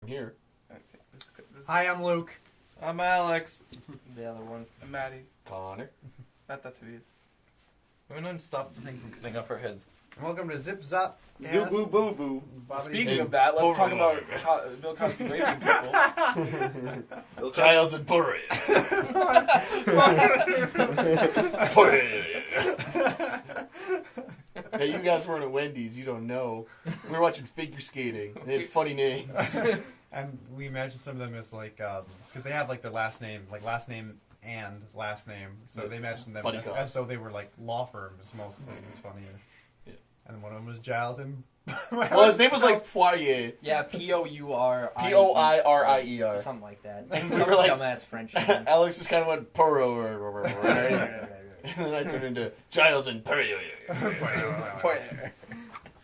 Here. Hi, I'm Luke. I'm Alex. The other one. I'm Matty. Connor. That's who he is. We don't stop the thing from getting up our heads. Welcome to Zip Zop. Zoo boo boo boo. Speaking of that, let's talk about Bill Cosby raping people. Giles and Burry. Hey, you guys weren't at Wendy's. You don't know. We were watching figure skating. They had funny names. And we imagine some of them as like, because they have like their last name and last name. So they imagine them as though they were like law firms mostly. It's funny. Yeah. And one of them was Giles and... Well, his name was like Poirier. Yeah, Pourier. Poirier. Something like that. And we were like... Dumbass French name. Alex just kind of went Poro. And then I turned into Giles and Poirier. It's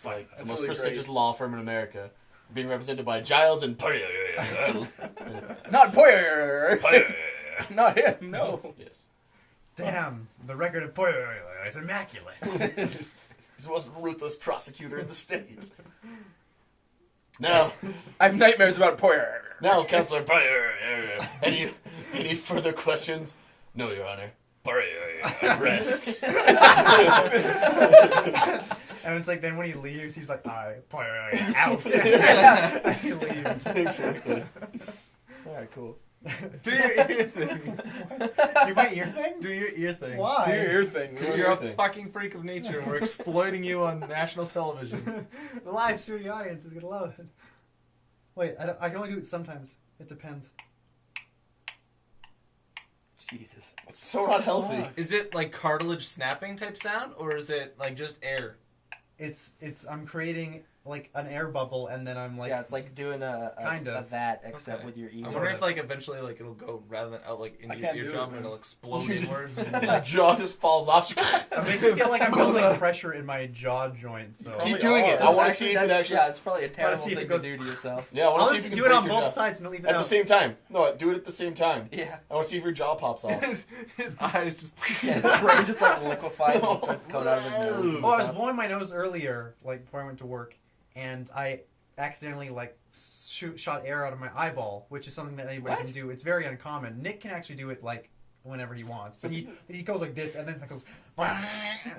like the most really prestigious law firm in America. Being represented by Giles and Poirier. Not Poirier! Not him, no. Yes. Damn, the record of Poirier is immaculate. He's the most ruthless prosecutor in the state. Now, I have nightmares about Poirier. now, Counselor Poirier. Any further questions? No, Your Honor. Poirier arrests. And it's like, then when he leaves, he's like, Poirier out. And he leaves. Exactly. Alright, cool. Do your ear thing. Do my ear thing? Do your ear thing. Why? Do your ear thing. Because you're a fucking freak of nature and we're exploiting you on national television. The live studio audience is gonna love it. Wait, I can only do it sometimes. It depends. Jesus. It's so not healthy. Is it like cartilage snapping type sound or is it like just air? It's I'm creating like an air bubble and then I'm like... Yeah, it's like doing a that except with your ear. I'm wondering if like eventually like it'll go rather than out like into your eardrum and it'll explode inwards. His jaw just falls off. It makes me feel like I'm building pressure in my jaw joint. So Keep doing it. I want to see if it actually... Yeah, it's probably a terrible see if thing it goes- to do to yourself. Yeah, I want I'll to see if just you do can it on break your both jaw. sides and leave it At out. the same time. No, do it at the same time. Yeah. I want to see if your jaw pops off. His eyes just... Yeah, his brain just like liquefies and starts coming out of his nose. and Oh, I was stuff. blowing my nose earlier, like before I went to work, and I accidentally like shot air out of my eyeball, which is something that anybody can do. It's very uncommon. Nick can actually do it like whenever he wants, but he goes like this, and then it goes.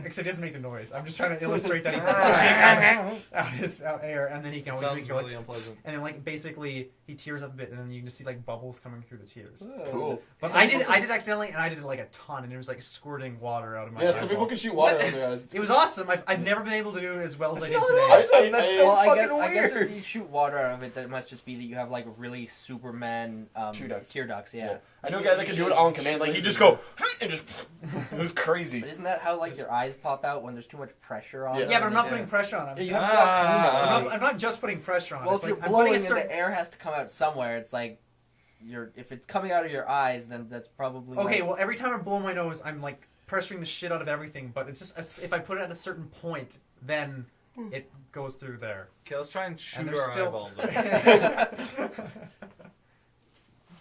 Except he doesn't make the noise. I'm just trying to illustrate that he's like pushing out air, and then he can always Sounds make it really like, unpleasant. and then like basically he tears up a bit, and then you can just see like bubbles coming through the tears. Cool. But I did accidentally, and I did it like a ton, and it was like squirting water out of my Yeah, eyeball. some people can shoot water out of their eyes. It was awesome. I've never been able to do it as well as I did today. Awesome, that's so Well, fucking I guess weird. if you shoot water out of it, that must just be that you have like really Superman tear ducts. Yeah. I know guys that can do it on command. Like, you just go, and just, it was crazy. But isn't that how like your eyes pop out when there's too much pressure on them? Yeah, but I'm not putting pressure on them. Yeah, you have glaucoma. I'm not just putting pressure on. Well, It's if like, you're I'm blowing putting and the air has to come out somewhere, it's like if it's coming out of your eyes, then that's probably Okay, like, well, every time I blow my nose, I'm like pressuring the shit out of everything. But it's just if I put it at a certain point, then it goes through there. Okay, let's try and shoot And our there's still- eyeballs out.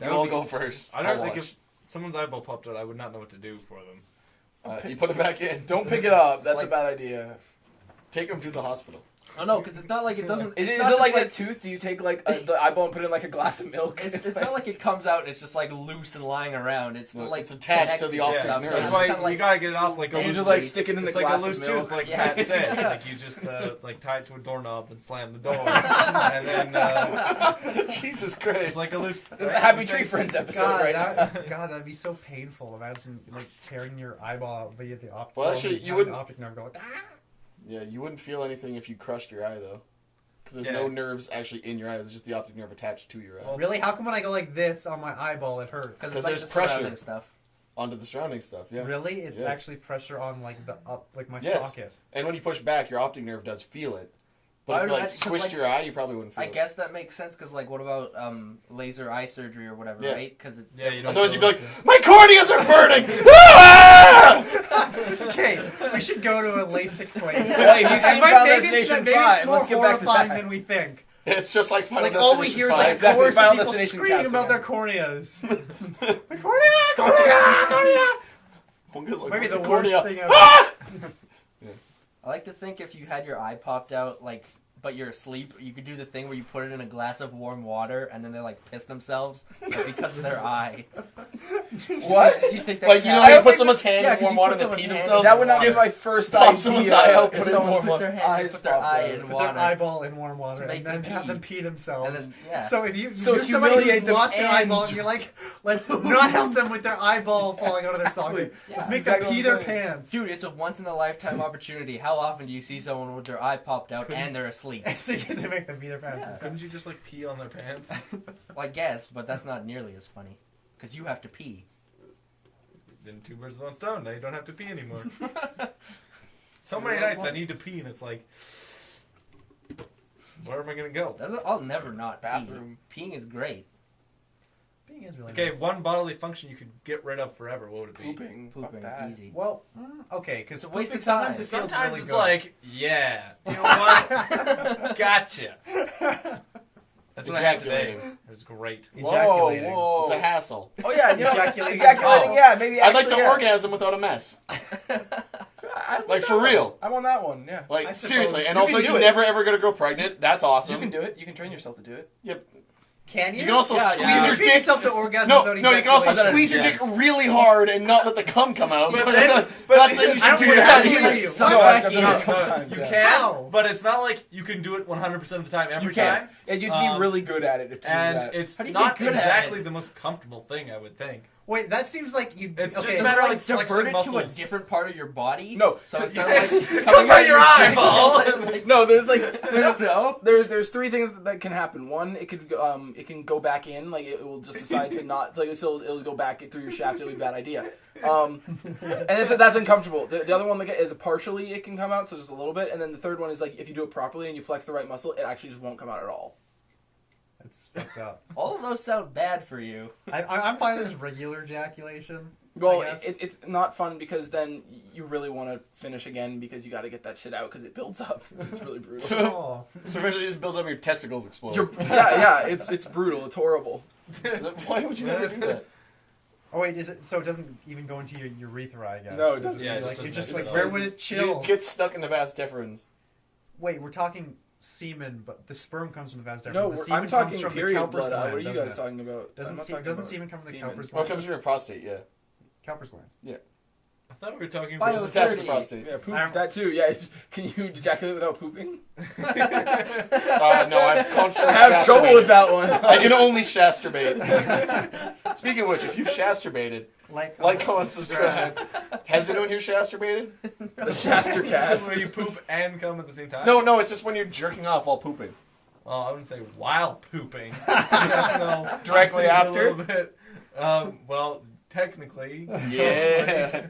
You all go first. I don't I'll think watch. if someone's eyeball popped out, I would not know what to do for them. You put it back in. Don't pick it up. That's Like- a bad idea. Take him to the hospital. Oh no, because it's not like it doesn't. Is it's it not just like a tooth? Do you take like the eyeball and put it in like a glass of milk? It's not like it comes out and it's just like loose and lying around. It's No, like it's attached to the optic stuff, nerve. so That's it's why kinda you like, gotta get it off like a And you loose just like tooth. stick it in the It's like a glass loose of milk. tooth, like Yeah. Matt said. Yeah. Like you just like tie it to a doorknob and slam the door, and then Jesus Christ. it's like a loose. It's a Happy Tree Friends episode right now. God, that'd be so painful. Imagine like tearing your eyeball out via the optic. Well, actually, you having wouldn't- the optic nerve go like, Yeah, you wouldn't feel anything if you crushed your eye, though. Because there's Yeah. no nerves actually in your eye. There's just the optic nerve attached to your eye. Really? How come when I go like this on my eyeball, it hurts? Because it's like there's the pressure. surrounding stuff. Onto the surrounding stuff, yeah. Really? It's Yes. actually pressure on like the like my Yes. socket. And when you push back, your optic nerve does feel it. But Well, if you like that's 'cause, squished like, your eye, you probably wouldn't feel I it. guess that makes sense because like what about laser eye surgery or whatever, Yeah. right? Because Yeah, you don't. Otherwise, you'd feel be like, my corneas are burning! Ah! Okay, we should go to a LASIK place. Hey, have you seen And Final maybe Destination maybe 5? it's more Let's get back to horrifying that. than we think. It's just like Final Like all we Destination hear is 5. like a Exactly, chorus Final of people Destination screaming Captain. about their corneas. My cornea. One guy's like, Maybe "What's the a worst cornea?" thing ever. Ah! I like to think if you had your eye popped out, like but you're asleep, you could do the thing where you put it in a glass of warm water and then they like piss themselves because of their eye. What? Do you think that Like, you know, you put someone's hand in warm water and they pee themselves? That would not be my first Pop idea. someone's eye out, if put it in someone warm put water. their hand Put their eye in Put water. their eyeball in warm water To make and then them have pee. them pee themselves. And then, yeah. So if you're So somebody who's humiliate them lost their and- eyeball and you're like, let's not help them with their eyeball falling out of their socket. Yeah. Let's make Exactly them pee what their I'm saying. pants. Dude, it's a once-in-a-lifetime opportunity. How often do you see someone with their eye popped out and they're asleep? So you get to make them pee their pants. Yeah. Couldn't you just like pee on their pants? Well, I guess, but that's not nearly as funny. Because you have to pee. Then 2 birds with 1 stone. Now you don't have to pee anymore. So many nights I need to pee, and it's like, where am I gonna go? I'll never not Bathroom. pee. Peeing is great. Peeing is really Okay, nice. one bodily function you could get rid of forever. What would it be? Pooping. Pooping, Fuck that. easy. Well, okay, because It's a waste of sometimes time. it feels Sometimes really it's good. like, yeah, you know what? Gotcha. That's what I had today. Ejaculating. It was great. Ejaculating. Whoa. It's a hassle. Oh yeah, you know, Ejaculating. ejaculating. Oh. Yeah, maybe. I'd like actually, to yeah. orgasm without a mess. So I'm Like, on for that real. one. I'm on that one. Yeah. Like, I suppose. seriously. And You also, can do you're it. never ever gonna go pregnant. That's awesome. You can do it. You can train yourself to do it. Yep. Can you? You can also Yeah, squeeze yeah. your treat dick. yourself to orgasm No, without you can also ejaculating. squeeze your Yes. dick really hard and not let the cum come out. But But then- that's but then you I should don't do believe that. you. Like, you. some No, I've wacky- done it a couple times, You yeah. can, How? but it's not like you can do it 100% of the time every You can't. time. Yeah, you have to be Um, really good at it to do And that. it's How do you not get good at exactly it? the most comfortable thing, I would think. Wait, that seems like you. It's okay. just a matter of like divert flexing it muscles. to a different part of your body. No. So it's not like It coming comes out your dick. eyeball. Like, No, there's like I don't know. there's 3 things that can happen. One, it can go back in, like it will just decide to not, like it'll go back through your shaft. It'll be a bad idea. And that's uncomfortable. The other one is partially it can come out, so just a little bit. And then the third one is like if you do it properly and you flex the right muscle, it actually just won't come out at all. That's fucked up. All of those sound bad for you. I'm fine with regular ejaculation. Well, I guess. it's not fun because then you really want to finish again because you got to get that shit out because it builds up. It's really brutal. Oh. So eventually it just builds up and your testicles explode. Yeah, it's brutal. It's horrible. Why would you never do that? Oh wait, is it so? It doesn't even go into your urethra, I guess. No, it doesn't. Yeah, it Like, just it's just doesn't like exist. where would it chill? It gets stuck in the vas deferens. Wait, we're talking semen, but the sperm comes from the vas deferens. No, the semen I'm talking comes from period the Cowper's blood. gland. What are you doesn't guys it? talking about? I'm Doesn't not se- talking doesn't about semen come from the semen. Cowper's Well, it gland? comes from your prostate, yeah. Cowper's gland. I thought we were talking Bio- about... It's attached to the 30. prostate. Yeah, poop. I'm- That too. Yeah, can you ejaculate without pooping? No, I'm constantly I have trouble with shasturbate. that one. I can only shasturbate. Speaking of which, if you've shastubated, Like, comment, subscribe. Has anyone here shastubated? The Shaster cast. Where you poop and come at the same time? No, it's just when you're jerking off while pooping. Well, I wouldn't say while pooping. No, Directly it seems after? A little bit. Well, technically. Yeah.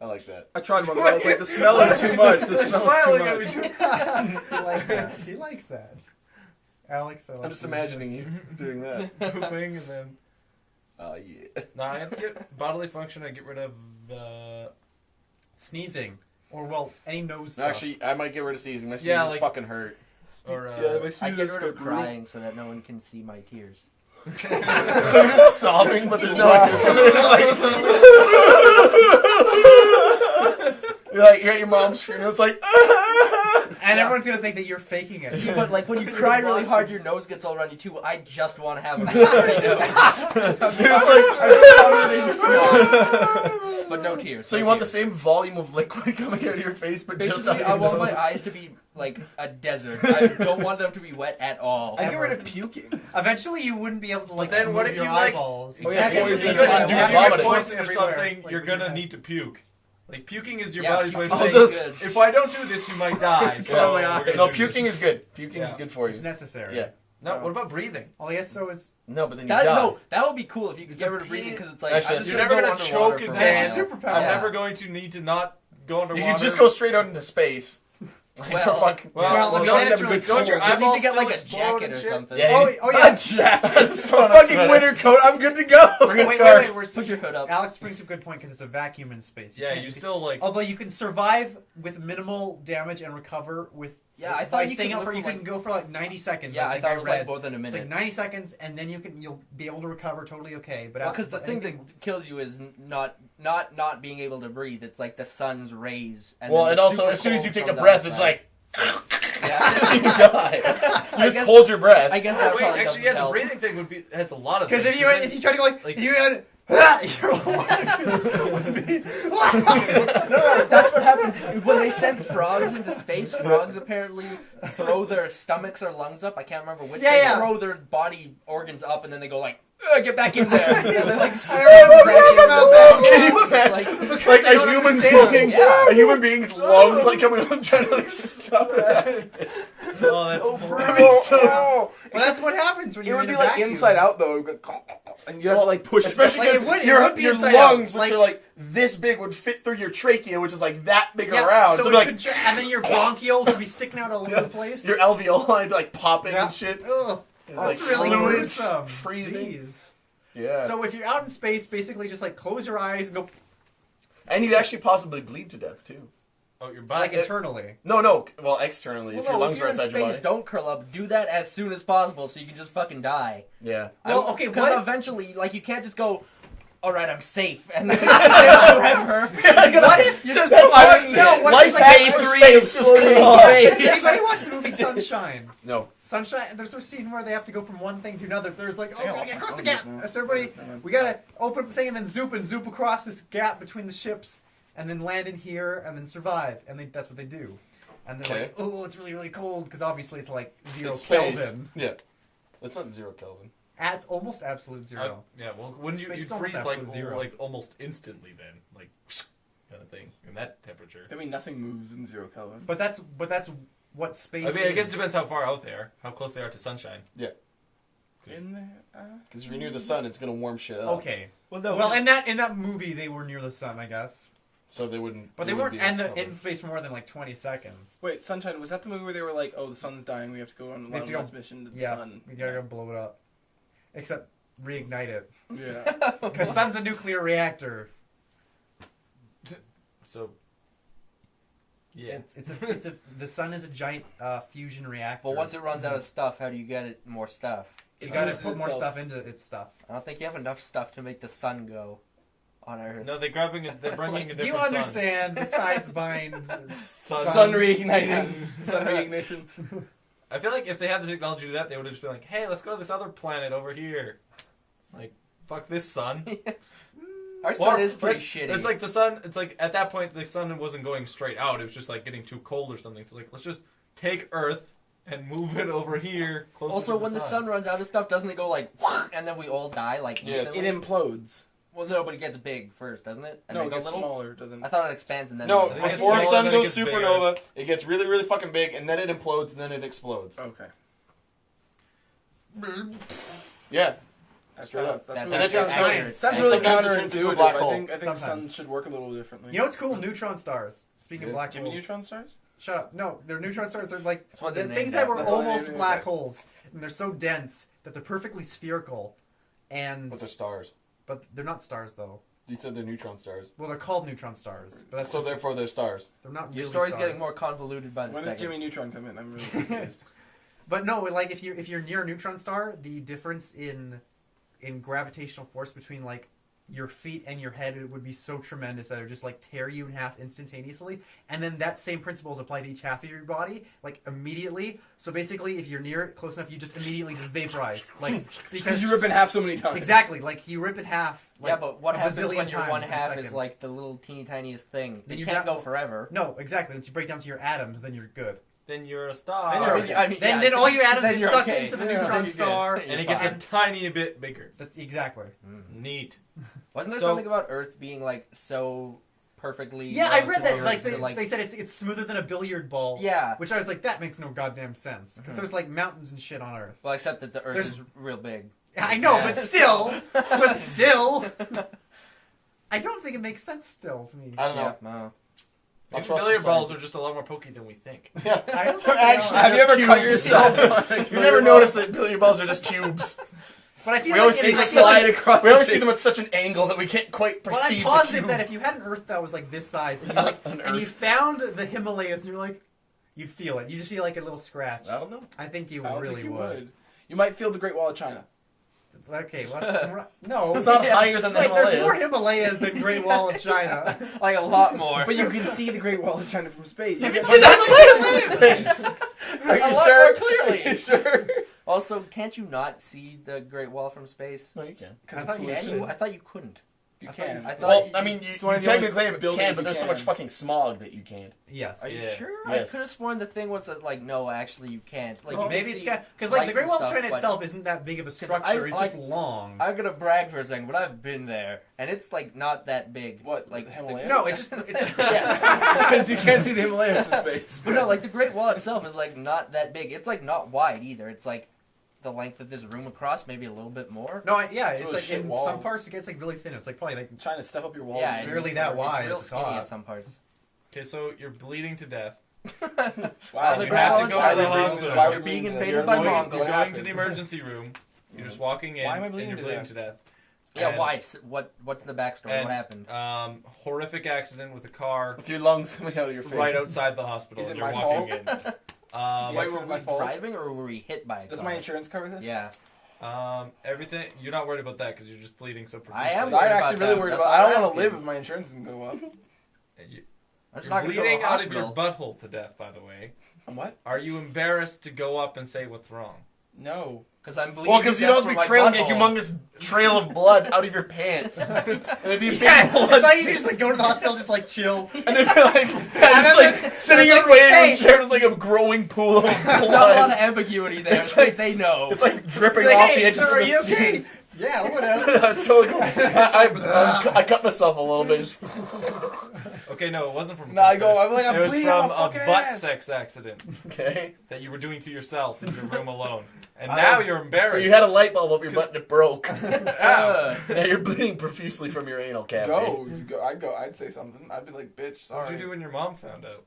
I like that. I tried one, but I was like, the smell is too much. The They're smell is smiling too at much. me. he likes that. He likes that. Alex, I'm just imagining you doing that. Pooping and then... Oh, yeah. No, I'd get bodily function. I'd get rid of... sneezing, or well, any nose stuff. Actually, I might get rid of sneezing. My sneezes Yeah, like- fucking hurt. Or, I get rid of crying so that no one can see my tears. So you're just sobbing, but there's no idea. So it's you're like, you're at your mom's funeral, it's like, and everyone's gonna think that you're faking it. See, but like when you cry really hard, your nose gets all runny too. I just want to have a really runny nose. But no tears. so no you want the tears. same volume of liquid coming out of your face, but just out Basically, of I your want nose. my eyes to be like a desert. I don't want them to be wet at all. I get rid of puking. Eventually, you wouldn't be able to like. then what move if your you, like- eyeballs? Oh, yeah, Exactly. poison. If you're gonna Induce if you get vomiting. poisoned or Everywhere. something, Like, you're we gonna do need to puke. Like, puking is your Yeah, body's way of puking saying, is good. if I don't do this, you might die. So Oh, we're yeah. gonna No, do puking this. is good. Puking is Yeah. good for you. It's necessary. Yeah. No, what about breathing? All I guess so is No, but then you That die. no, that would be cool if you could It's get a rid of breathing pain. because it's like Actually, I'm just You're gonna never go gonna underwater choke for a again. That's a while. superpower. I'm Yeah. never going to need to not go underwater. You can just go straight out into space. Like, Well- for fucking... Well, don't, then it's you really don't your cold. You need eyeballs to get still like a explode jacket and or shit? something. Yeah, Oh yeah. A jacket. Throw on a Fucking sweater. winter coat. I'm good to go. Bring a Wait, scarf. wait, wait. Put your hood up. Alex brings up a good point because it's a vacuum in space. Yeah, can't you be- still, like... Although you can survive with minimal damage and recover with. Yeah, I by thought you staying could out live for for, you can like- go for like 90 seconds. Yeah, I think thought it was read. like more than a It's minute. like 90 seconds, and then you'll be able to recover totally okay. But Because the thing that kills you is not being able to breathe. It's like the sun's rays. And Well, then and the also, super as soon as you cold take a from the breath, it's outside. like... Yeah. you die. You just guess- hold your breath. I guess that Wait, probably actually, doesn't the help. breathing thing has a lot of. Because things, if you try to go like you had your lungs would be. No, that's what happens when they send frogs into space. Frogs apparently throw their stomachs or lungs up. I can't remember which. Yeah, they yeah. throw their body organs up, and then they go like, get back in there. And then like, Can you imagine? Like they a don't human understand. being, Yeah. a human being's lung like coming up and trying to like stop it. Oh, that's That'd horrible. be so- Oh, Well, that's what happens when it you're would in be a like vacuum. Inside Out though, and you have to like push it. Especially Like, it because would your be your inside lungs, out. which Like- are like this big, would fit through your trachea, which is like that big Yeah, around. so So it like could and then your bronchioles would be sticking out all over the place. your alveoli would be like popping Yeah. and shit. Ugh, It's that's like really fluids gruesome. freezing. Jeez. Yeah. So if you're out in space, basically just like close your eyes and go And you'd actually possibly bleed to death too. Oh, your body. like internally. No. Well, externally, if Well, your no, lungs if were you're in inside your space, body. don't curl up. Do that as soon as possible, so you can just fucking die. Yeah. Well, okay, Because what if- eventually, like, you can't just go, all right, I'm safe, and then sit there forever. What if You just That's fucking- no, what Life if like day that- for space just exploding in comes. space. Has anybody watched the movie Sunshine? No. Sunshine. There's a scene where they have to go from one thing to another. There's like, oh, Yeah, we gotta also get across the phone gap. business. So everybody, we gotta open up the thing and then zoop across this gap between the ships, and then land in here and then survive. And that's what they do. And they're like, oh, it's really really cold because obviously it's like 0 It's space. Kelvin. Yeah. It's not 0 Kelvin. It's almost absolute zero. Yeah, well, wouldn't you Space is freeze almost like absolute zero. like almost instantly then, like kind of thing in that temperature? I mean, nothing moves in 0 Kelvin. But that's what space. I mean, I guess is. it depends how far out they are, how close they are to sunshine. Yeah. 'Cause- In there, Because if you're near the sun, it's gonna warm shit up. Okay. Well, no. Well, in that movie, they were near the sun, I guess. So they wouldn't. But it they would weren't be in Kelvin. space for more than like 20 seconds. Wait, Sunshine, was that the movie where they were like, oh, the sun's dying, we have to go on We have one to go- last mission to the Yeah, sun? we gotta go blow it up. Except reignite it. Yeah. Because sun's a nuclear reactor. So, yeah. The sun is a giant fusion reactor. But once it runs out of stuff, how do you get it more stuff? you It gotta loses put more itself. stuff into its stuff. I don't think you have enough stuff to make the sun go on Earth. No, they're bringing a different Do you sun. understand the science behind Sun reigniting. Sun reignition. I feel like if they had the technology to do that, they would have just been like, hey, let's go to this other planet over here. Like, fuck this sun. Our sun is pretty it's, shitty. It's like the sun, it's like at that point the sun wasn't going straight out, it was just like getting too cold or something. So like, let's just take Earth and move it over here closer also, to when the sun runs out of stuff, doesn't it go like, and then we all die? Like, Yes. It instantly? implodes. Well, no, but it gets big first, doesn't it? And No, then it go gets little? smaller, doesn't I thought it expands and then... No, I think it's before smaller, sun then it goes gets supernova, it gets really, really fucking big, and then it implodes, and then it explodes. Okay. Yeah. That's Straight up. That's And really, it just accurate. sounds and really sometimes it turns into a counterintuitive. black I hole. think Sometimes. sun should work a little differently. You know what's cool? Neutron stars. Speaking of Yeah. black Jimmy holes. Neutron stars? Shut up. No, they're neutron stars. They're like That's what the they're things named that were after. That's what almost they're named black after. holes, and they're so dense that they're perfectly spherical. And But they're stars. but they're not stars though. You said they're neutron stars. Well, they're called neutron stars, but that's So just, therefore they're stars. they're not. Your really story's stars. getting more convoluted by the When does second. Jimmy Neutron come in? I'm really confused. But no, like if you're near a neutron star, the difference in gravitational force between like your feet and your head, it would be so tremendous that it would just like tear you in half instantaneously. And then that same principle is applied to each half of your body, like immediately. So basically, if you're near it close enough, you just immediately just vaporize, like Because you rip in half so many times. exactly, like you rip it half. Like, Yeah, but what a happens bazillion when your times one in a half is second. like the little teeny tiniest thing? Then You you're can't not- go forever. No, exactly. Once you break down to your atoms, then you're good. Then you're a star. Then you're okay. Then, then all your atoms then get you're sucked okay. into the Yeah, neutron then you're good. star. and it gets a tiny bit bigger. That's exactly. Neat. Wasn't there So- something about Earth being like so perfectly? Yeah, I read that. spherical Like that, they said, it's smoother than a billiard ball. Yeah. Which I was like, that makes no goddamn sense because there's like mountains and shit on Earth. Well, except that the Earth There's- is real big. I know, Yeah. but still, I don't think it makes sense still to me. I don't know. Yeah. No. I'll Maybe trust billiard the balls are scientists. just a lot more pokey than we think. Yeah. I don't They're think actually Have you just ever cut cubes. yourself? You never noticed that billiard balls are just cubes. But I feel We like always it's see like them slide across We the always see table. them at such an angle that we can't quite Well, I'm perceive the positive cube. that if you had an Earth that was like this size and you like An and you Earth. found the Himalayas and you're like, you'd feel it. You just feel like a little scratch. I don't know. I think you I don't really think you would. You might feel the Great Wall of China. Okay, well, no. It's not higher than the Wait, there's more Himalayas. Himalayas than Great Wall of China. Like a lot more. But you can see the Great Wall of China from space. You can see the Himalayas in space. Are you A lot sure? more clearly. Are you sure? Also, can't you not see the Great Wall from space? No, you can. I thought you Can should. you? I thought you couldn't. You I thought can. I thought Well, you- I mean, It's you one of the only technically buildings can, you but there's so can. much fucking smog that you can't. Yes. Are you Yeah. sure? Yes. I could have sworn the thing was that, like, no, actually, you can't. Like, Well, you maybe can it's see because like the lights Great and Wall of stuff, China but- itself isn't that big of a 'Cause structure. It's I- just long. I'm gonna brag for a second, but I've been there, and it's like not that big. What, Like the Himalayas? No, it's just yes. Because you can't see the Himalayas from space. But no, like the Great Wall itself is like not that big. It's like not wide either. It's like the length of this room across, maybe a little bit more. no, yeah. It's It's a like shit in wall. some parts it gets like really thin. It's like probably like Trying to step up your wall. Yeah, it's barely it's that wide It's real at the skinny top. at some parts. Okay, so you're bleeding to death. Wow, the you Great have Wall to of go to China the is hospital. why we're being invaded by You're Mongols. going to the emergency room. You're just walking in, Why am I and bleeding you're to bleeding death? to death. Yeah, And- why? What's the backstory? and, What happened? Horrific accident with a car With your lungs coming out of your face. right outside the hospital. Is and it you're my walking fault? in. the Wait, accident were my we fault? driving or were we hit by a Does car? my insurance cover this? Yeah. Everything. You're not worried about that because you're just bleeding so profusely. I am I'm worried actually about really that. worried That's about. why I I'm don't want to asking. live if my insurance doesn't go up. You- I'm just You're not gonna go to bleeding the out of your hospital. butthole to death, by the way. I'm what? Are you embarrassed to go up and say what's wrong? No. Because I'm bleeding. Well, because to you'd death also be from my trailing a butthole. humongous trail of blood out of your pants. And it'd be a big Yeah, blood it's like you stain. just like go to the hospital, just like chill. And they'd be like, just like sitting it's in like, waiting hey. room chair, just like a growing pool of There's not a lot of blood. ambiguity there. It's like- they know. It's like dripping It's like, off hey, the edges sir, of are the you seat. okay? Yeah, whatever. So I cut myself a little bit. Just, Okay, no, it wasn't from. No, I go. I'm like, It I'm was bleeding from my a fucking butt ass. sex accident okay. that you were doing to yourself in your room alone, and I- now you're embarrassed. So you had a light bulb up your butt and it broke. Ow. Now you're bleeding profusely from your anal cavity. I'd say something. I'd be like, bitch, sorry. What'd you do when your mom found out?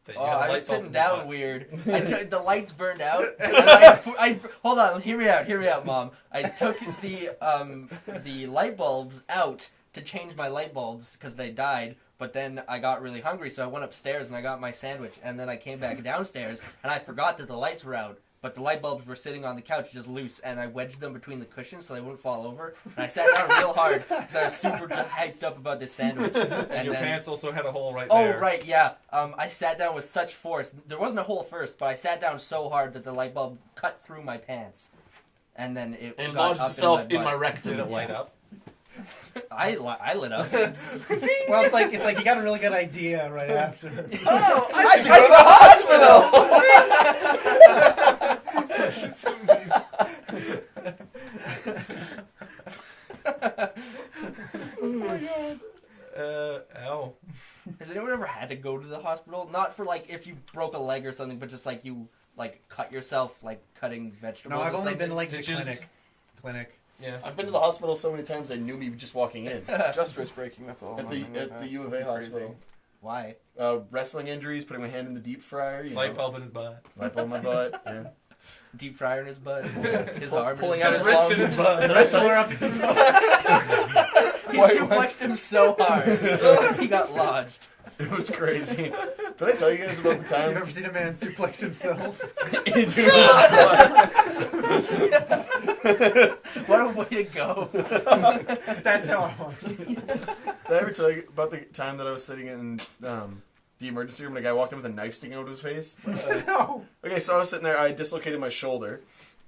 That you Oh, had a I light was bulb sitting in your down butt? weird. The lights burned out. And hold on, hear me out, Mom. I took the light bulbs out to change my light bulbs because they died. But then I got really hungry, so I went upstairs and I got my sandwich. And then I came back downstairs and I forgot that the lights were out. But the light bulbs were sitting on the couch just loose, and I wedged them between the cushions so they wouldn't fall over. And I sat down real hard because I was super hyped up about this sandwich. And your then, pants also had a hole right oh, there. right, yeah. I sat down with such force. There wasn't a hole first, but I sat down so hard that the light bulb cut through my pants. And then it And got lodged up itself in butt. my Did rectum. it light up? I lit up. Well, it's like you got a really good idea right after. Oh, I should go to the hospital. Ow. Has anyone ever had to go to the hospital? Not for like if you broke a leg or something, but just like you like cut yourself like cutting vegetables. No, I've or only something? been like Stitches. the clinic. Yeah. I've been to the hospital so many times they knew me just walking in. Just wrist breaking. That's all. At the U of A hospital. Why? Wrestling injuries, putting my hand in the deep fryer. Light bulb in his butt. Light bulb in my butt. Yeah. Deep fryer in his butt. His arm. Pulling in out his his Wrist in his butt. The rest of Somewhere up his butt. He Why- suplexed him so hard. He got lodged. it was crazy. Did I tell you guys about the You've time ever seen a man suplex himself? into his blood? What a way to go. That's how I want. Did I ever tell you about the time that I was sitting in the emergency room and a guy walked in with a knife sticking out of his face? No. Okay, so I was sitting there. I dislocated my shoulder,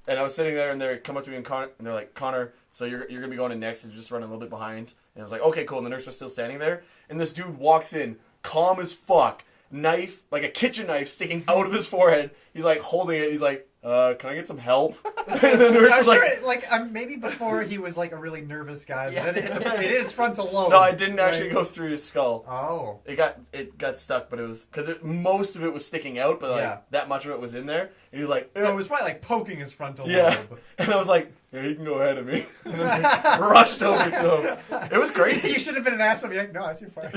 and I was sitting there, and they come up to me and they're like, "Connor, so you're gonna be going in next, and you're just running a little bit behind." And I was like, "Okay, cool." And the nurse was still standing there, and this dude walks in, calm as fuck, knife, like a kitchen knife, sticking out of his forehead. He's like holding it. He's like, "Can I get some help?" And the nurse I'm was sure like, maybe before he was like a really nervous guy, but Yeah. then it is frontal lobe. "No, I didn't actually Right. go through his skull. Oh. It got stuck, but it was because most of it was sticking out, but like Yeah. that much of it was in there." And he was like, So it was probably like poking his frontal Yeah. lobe. And I was like, "Yeah, you can go ahead of me." And then just rushed over to him. It was crazy. You should have been an asshole. Be like, no, I see fire.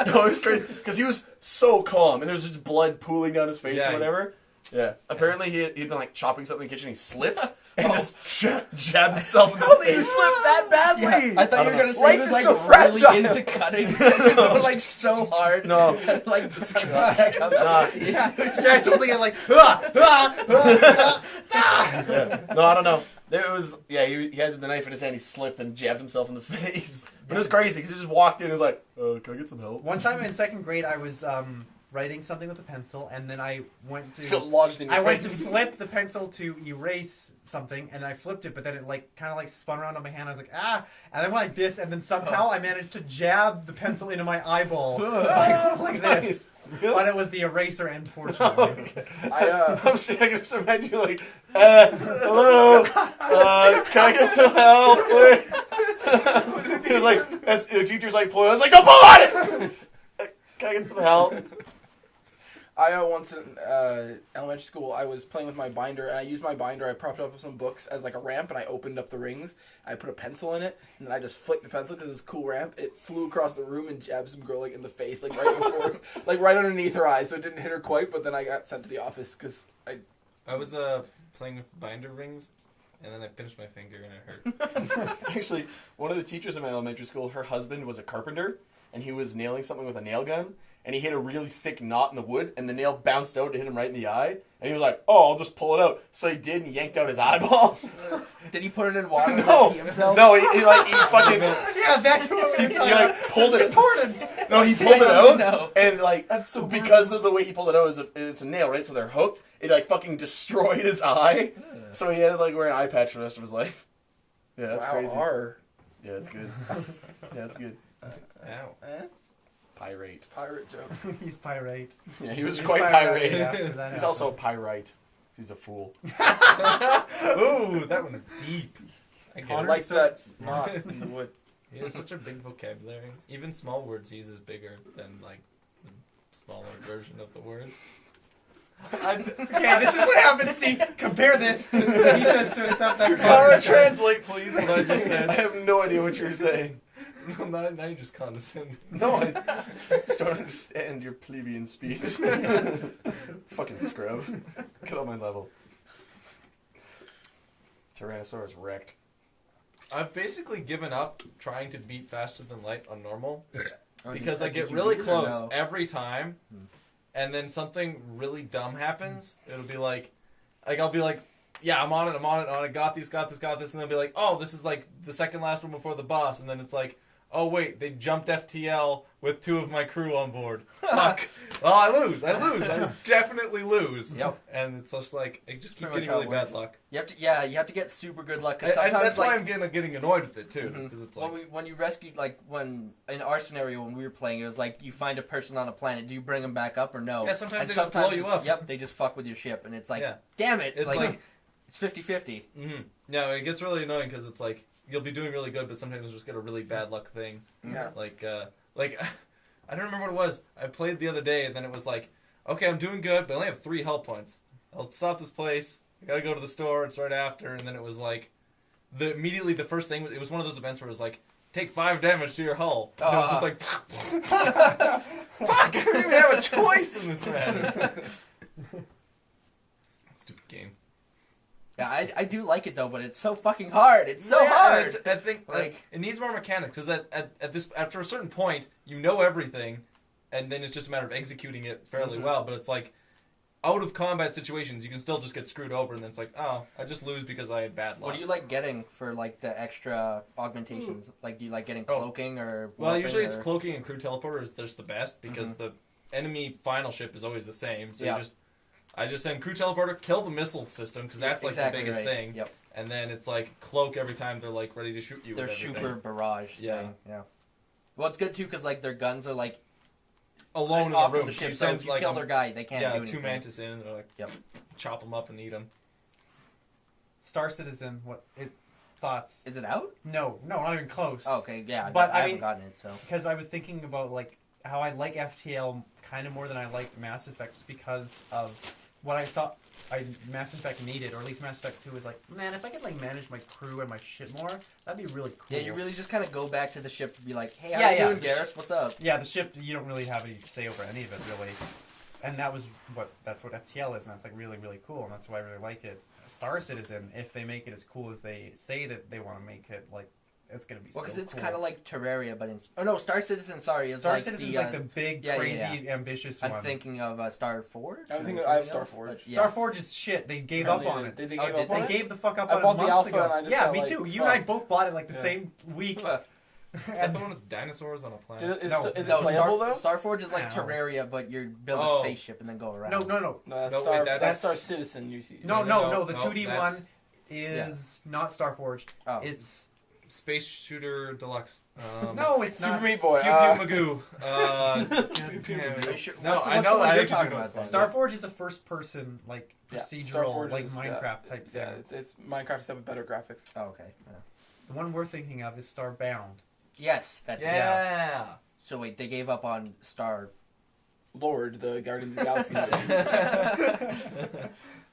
No, it was crazy because he was so calm, and there was just blood pooling down his face Yeah. or whatever. Yeah. Apparently, he'd been like chopping something in the kitchen. He slipped and just jabbed himself in the face. You slipped that badly. I thought I you don't were gonna know. say Life he was is like so really fragile. into cutting. It like so hard. No. Like just Nah. This guy's holding it like, ah, ah, ah, ah. Yeah. No, I don't know. It was he had the knife in his hand. He slipped and jabbed himself in the face. But it was crazy because he just walked in and was like, "Can I get some help?" One time in second grade, I was writing something with a pencil, and then I went to Got lodged in your I went to face. flip the pencil to erase something, and I flipped it, but then it kind of spun around on my hand. I was like, ah, and I went like this, and then somehow I managed to jab the pencil into my eyeball like this. Really? But it was the eraser end, fortunately. Okay. I I'm saying, I can just imagine you like, hello, can I get some help, please? He was like, as the teacher's like pulling, I was like, don't pull on it! Can I get some help? once in elementary school, I was playing with my binder, and I used my binder. I propped up with some books as like a ramp, and I opened up the rings. I put a pencil in it, and then I just flicked the pencil because it's a cool ramp. It flew across the room and jabbed some girl like in the face, like right before, like right underneath her eye, so it didn't hit her quite. But then I got sent to the office because I was playing with binder rings, and then I pinched my finger and it hurt. Actually, one of the teachers in my elementary school, her husband was a carpenter, and he was nailing something with a nail gun, and he hit a really thick knot in the wood, and the nail bounced out to hit him right in the eye, and he was like, oh, I'll just pull it out. So he did, and he yanked out his eyeball. Did he put it in water? No, and pee himself? no, he fucking, Yeah, that's what we he like pulled it. important. No, he pulled it I out, know. and like, That's so because of the way he pulled it out, it's a nail, right? So they're hooked. It like fucking destroyed his eye. So he had to like wear an eye patch for the rest of his life. Yeah, that's crazy. Yeah, that's good. Yeah, that's good. Ow. Pyrate. Pirate joke. He's pyrate. Yeah, he was He's quite pyrate pyrate. after that He's happened. also a pyrite. He's a fool. Ooh, that one's deep. I get Connor it. Like so- that's not in the wood. He has such a big vocabulary. Even small words he uses bigger than like the smaller version of the words. Okay, this is what happens. See, compare this to he says to stuff that Connor, Connor says. translate please what I just I said. have no idea what you're saying. No, now you just condescend. No, I just don't understand your plebeian speech. Fucking scrub. Get on my level. Tyrannosaurus wrecked. I've basically given up trying to beat faster than light on normal Or because did- I get did you really beat it or close no? every time, and then something really dumb happens. It'll be like I'll be like, yeah, I'm on it, I got this, and they'll be like, oh, this is like the second last one before the boss, and then it's like, oh wait, they jumped FTL with 2 of my crew on board. Fuck. Well, I lose. I definitely lose. Yep. And it's just like, it just keeps Pretty much getting how really it bad works. luck. You have to get super good luck. 'Cause And sometimes, that's like, why I'm getting annoyed with it too, because it's like, when you rescued, like, when in our scenario when we were playing, it was like you find a person on a planet. Do you bring them back up or no? yeah, sometimes And they just blow you up. Yep, they just fuck with your ship, and it's like, Yeah. damn it! It's like, like- it's 50-50. Mm-hmm. No, it gets really annoying because it's like you'll be doing really good, but sometimes you'll just get a really bad luck thing. Yeah. Like I don't remember what it was. I played the other day, and then it was like, okay, I'm doing good, but I only have 3 health points. I'll stop this place. I gotta go to the store. It's right after, and then it was like, immediately the first thing. It was one of those events where it was like, take 5 damage to your hull. And it was just like, fuck! I don't even have a choice in this matter. Stupid game. Yeah, I do like it though, but it's so fucking hard. It's so Yeah, and hard. it's- I think Like- it needs more mechanics because at this after a certain point you know everything, and then it's just a matter of executing it fairly well. But it's like out of combat situations, you can still just get screwed over, and then it's like, oh, I just lose because I had bad luck. What do you like getting for like the extra augmentations? Like, do you like getting Oh. cloaking or? Well, weapon usually it's or- cloaking and crew teleporter is there's the best because the enemy final ship is always the same. So Yeah. I just send crew teleporter, kill the missile system because that's like exactly the biggest right. thing. Yep, And then it's like cloak every time they're like ready to shoot you. their with everything. super barrage. Yeah. thing. Yeah. Well, it's good too because like their guns are like alone in off the of room. the So ship. you So send if you like kill their guy, they can't do 2 anything. mantis in, and they're like, Yep. chop them up and eat them. Star Citizen. Thoughts? Is it out? No, not even close. Oh, okay, yeah. But, I I haven't mean- gotten it, so. Because I was thinking about like how I like FTL kind of more than I like Mass Effect just because of what I thought Mass Effect needed, or at least Mass Effect 2 was like, man, if I could like manage my crew and my shit more, that'd be really cool. Yeah, you really just kind of go back to the ship to be like, hey, Yeah, how you yeah. doing, Garrus? What's up? Yeah, the ship, you don't really have any say over any of it, really. And that's what FTL is, and that's like really, really cool, and that's why I really like it. Star Citizen, if they make it as cool as they say that they want to make it, like, it's gonna be Well, so because it's cool. kind of like Terraria, but in... Oh, no, Star Citizen, sorry. It's Star like Citizen's the, like the big, yeah, crazy, ambitious I'm one. thinking of Star Forge. I'm thinking or I have something Star else, Forge. but yeah. Starforge is shit. They gave up on it. They Oh, gave did up They on it? gave the fuck up I on bought it the months alpha ago. and I just yeah, got, me like, too. You and I both bought it like the same week. Is that the one with dinosaurs on a planet? Is No, it No, playable though? Starforge is like Ow. Terraria, but you build a Oh. spaceship and then go around. No. No, that's No, Star. wait, That's that's- Star Citizen. You see? No, the 2D that's one is not Starforge. Oh. It's Space Shooter Deluxe. no, it's Super not. Meat Boy. Pew Pew Magoo. Are you sure- No, what's the I know. one I you're actually talking know about. it's then? Starforge is a first-person like Yeah, procedural, Starforge like is, Minecraft type thing. Yeah, it's Minecraft except with better graphics. Oh, okay. Yeah. The one we're thinking of is Starbound. Yes, that's it. Yeah. So wait, they gave up on Star. Lord, the Guardians of the Galaxy.